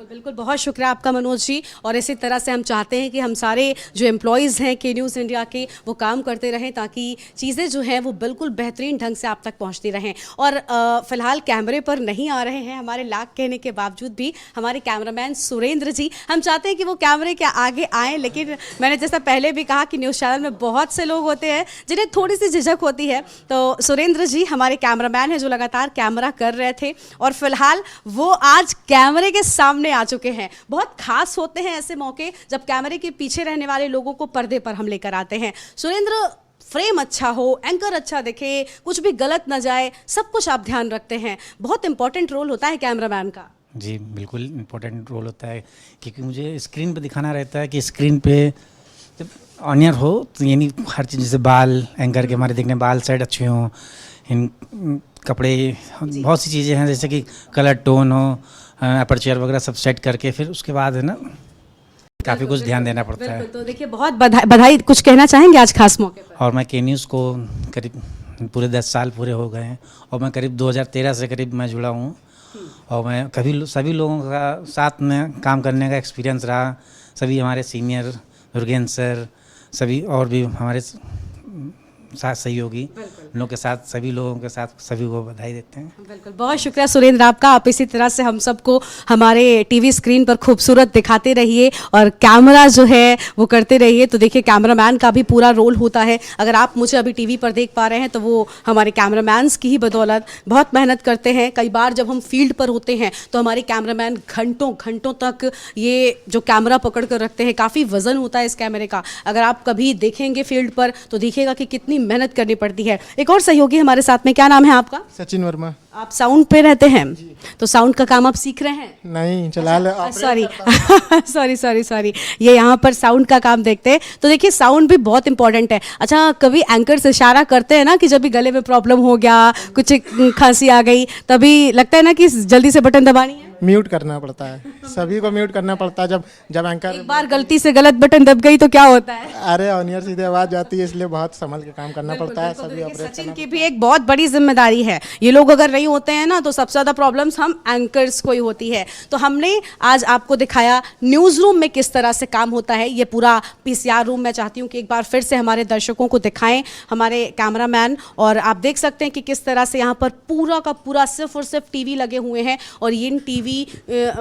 बिल्कुल, बहुत शुक्रिया आपका मनोज जी। और इसी तरह से हम चाहते हैं कि हम सारे जो एम्प्लॉयज़ हैं के न्यूज़ इंडिया के, वो काम करते रहें ताकि चीज़ें जो हैं वो बिल्कुल बेहतरीन ढंग से आप तक पहुंचती रहें। और फ़िलहाल कैमरे पर नहीं आ रहे हैं, हमारे लाख कहने के बावजूद भी हमारे कैमरामैन सुरेंद्र जी, हम चाहते हैं कि वो कैमरे के आगे आएँ, लेकिन मैंने जैसा पहले भी कहा कि न्यूज़ चैनल में बहुत से लोग होते हैं जिन्हें थोड़ी सी झिझक होती है। तो सुरेंद्र जी हमारे कैमरामैन हैं जो लगातार कैमरा कर रहे थे, और फिलहाल वो आज कैमरे के सामने आ चुके हैं। बहुत खास होते हैं ऐसे मौके जब कैमरे के पीछे रहने वाले लोगों को पर्दे पर हम लेकर आते हैं। सुरेंद्र, फ्रेम अच्छा हो, एंकर अच्छा दिखे, कुछ भी गलत ना जाए, सब कुछ आप ध्यान रखते हैं। बहुत इंपॉर्टेंट रोल होता है कैमरामैन का। जी बिल्कुल इम्पोर्टेंट रोल होता है, क्योंकि मुझे स्क्रीन पे दिखाना रहता है कि स्क्रीन पे जब ऑनियर हो तो यानी हर चीज़, जैसे बाल, एंकर के हमारे देखने बाल सेट अच्छे हों, इन कपड़े, बहुत सी चीज़ें हैं जैसे कि कलर टोन हो, अपर्चर वगैरह सब सेट करके फिर उसके बाद है ना काफ़ी कुछ ध्यान देना पड़ता है। बिल्कुल, तो देखिए बहुत बधाई। कुछ कहना चाहेंगे आज खास मौके पर? और मैं के न्यूज़ को करीब पूरे 10 साल पूरे हो गए हैं और मैं करीब 2013 से करीब मैं जुड़ा हूँ और मैं कभी सभी लोगों का साथ में काम करने का एक्सपीरियंस रहा। सभी हमारे सीनियर दुर्गेंद्र सर, सभी और भी हमारे साथ सहयोगी लोगों के साथ, सभी लोगों के साथ सभी को बधाई देते हैं। बिल्कुल, बहुत शुक्रिया सुरेंद्र आपका। आप इसी तरह से हम सबको हमारे टीवी स्क्रीन पर खूबसूरत दिखाते रहिए और कैमरा जो है वो करते रहिए। तो देखिए कैमरामैन का भी पूरा रोल होता है। अगर आप मुझे अभी टीवी पर देख पा रहे हैं तो वो हमारे कैमरामैन्स की ही बदौलत बहुत मेहनत करते हैं। कई बार जब हम फील्ड पर होते हैं तो हमारे कैमरामैन घंटों घंटों तक ये जो कैमरा पकड़ कर रखते हैं। काफ़ी वजन होता है इस कैमरे का। अगर आप कभी देखेंगे फील्ड पर तो देखिएगा कि कितनी मेहनत करनी पड़ती है। एक और सहयोगी हमारे साथ में, क्या नाम है आपका? सचिन वर्मा। आप साउंड पे रहते हैं तो साउंड का काम आप सीख रहे हैं? नहीं, चला ले। सॉरी ये यहाँ पर साउंड का काम देखते हैं। तो देखिए साउंड भी बहुत इंपॉर्टेंट है। अच्छा, कभी एंकर्स इशारा करते हैं ना कि जब भी गले में प्रॉब्लम हो गया, कुछ खांसी आ गई, तभी लगता है ना कि जल्दी से बटन दबानी है, म्यूट करना पड़ता है, सभी को म्यूट करना पड़ता है। जब एंकर एक बार गलती से गलत बटन दब गई तो क्या होता है? अरे ऑनियर सीधे आवाज जाती है, इसलिए बहुत संभल के काम करना पड़ता है। सभी ऑपरेट सचिन की भी एक बहुत बड़ी जिम्मेदारी है। ये लोग अगर नहीं होते हैं ना तो सबसे ज़्यादा प्रॉब्लम्स हम एंकर्स को ही होती है। तो हमने आज आपको दिखाया न्यूज़ रूम में किस तरह से काम होता है। ये पूरा पीसीआर रूम मैं चाहती हूँ कि एक बार फिर से हमारे दर्शकों को दिखाएं, हमारे कैमरामैन, और आप देख सकते हैं कि किस तरह से यहाँ पर पूरा का पूरा सिर्फ और सिर्फ टीवी लगे हुए हैं और इन टीवी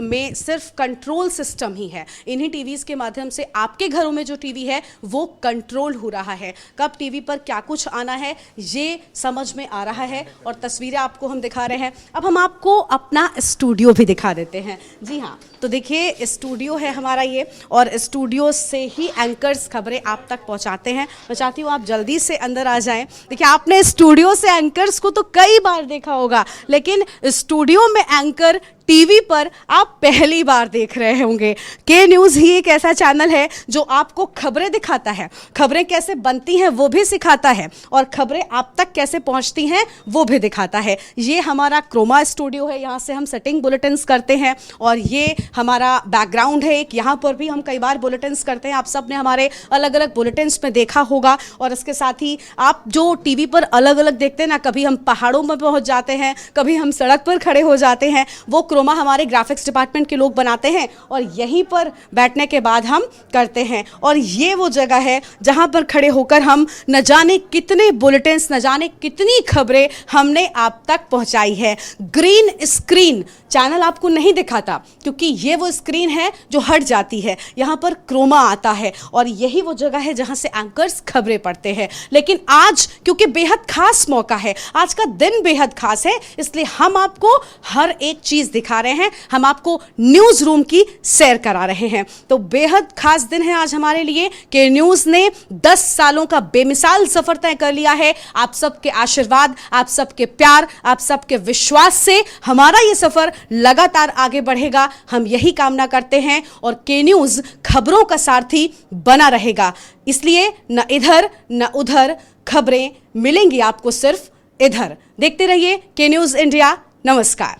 में सिर्फ कंट्रोल सिस्टम ही है। इन्हीं टीवीज़ के माध्यम से आपके घरों में जो टीवी है वो कंट्रोल हो रहा है। कब टीवी पर क्या कुछ आना है ये समझ में आ रहा है और तस्वीरें आपको हम दिखा रहे हैं। अब हम आपको अपना स्टूडियो भी दिखा देते हैं। जी हाँ, तो देखिए स्टूडियो है हमारा ये, और स्टूडियो से ही एंकर्स खबरें आप तक पहुंचाते हैं। मैं चाहती हूँ आप जल्दी से अंदर आ जाएं। देखिए आपने स्टूडियो से एंकर्स को तो कई बार देखा होगा, लेकिन स्टूडियो में एंकर टीवी पर आप पहली बार देख रहे होंगे। के न्यूज़ ही एक ऐसा चैनल है जो आपको खबरें दिखाता है, खबरें कैसे बनती हैं वो भी सिखाता है, और खबरें आप तक कैसे पहुंचती हैं वो भी दिखाता है। ये हमारा क्रोमा स्टूडियो है, यहाँ से हम सेटिंग बुलेटिन्स करते हैं, और ये हमारा बैकग्राउंड है एक, यहाँ पर भी हम कई बार बुलेटिन्स करते हैं। आप सब ने हमारे अलग अलग बुलेटिन्स में देखा होगा। और इसके साथ ही आप जो टीवी पर अलग अलग देखते हैं ना, कभी हम पहाड़ों में पहुँच जाते हैं, कभी हम सड़क पर खड़े हो जाते हैं, वो क्रोमा हमारे ग्राफिक्स डिपार्टमेंट के लोग बनाते हैं और यहीं पर बैठने के बाद हम करते हैं। और ये वो जगह है जहां पर खड़े होकर हम न जाने कितने बुलेटिन्स, न जाने कितनी खबरें हमने आप तक पहुंचाई है। ग्रीन स्क्रीन चैनल आपको नहीं दिखाता क्योंकि ये वो स्क्रीन है जो हट जाती है, यहाँ पर क्रोमा आता है और यही वो जगह है जहाँ से एंकर्स खबरें पढ़ते हैं। लेकिन आज क्योंकि बेहद खास मौका है, आज का दिन बेहद खास है, इसलिए हम आपको हर एक चीज़ दिखा रहे हैं, हम आपको न्यूज़ रूम की सैर करा रहे हैं। तो बेहद खास दिन है आज हमारे लिए कि न्यूज़ ने 10 सालों का बेमिसाल सफर तय कर लिया है। आप सबके आशीर्वाद, आप सबके प्यार, आप सबके विश्वास से हमारा ये सफर लगातार आगे बढ़ेगा, हम यही कामना करते हैं। और के न्यूज़ खबरों का सारथी बना रहेगा, इसलिए न इधर न उधर खबरें मिलेंगी आपको, सिर्फ इधर। देखते रहिए के न्यूज़ इंडिया। नमस्कार।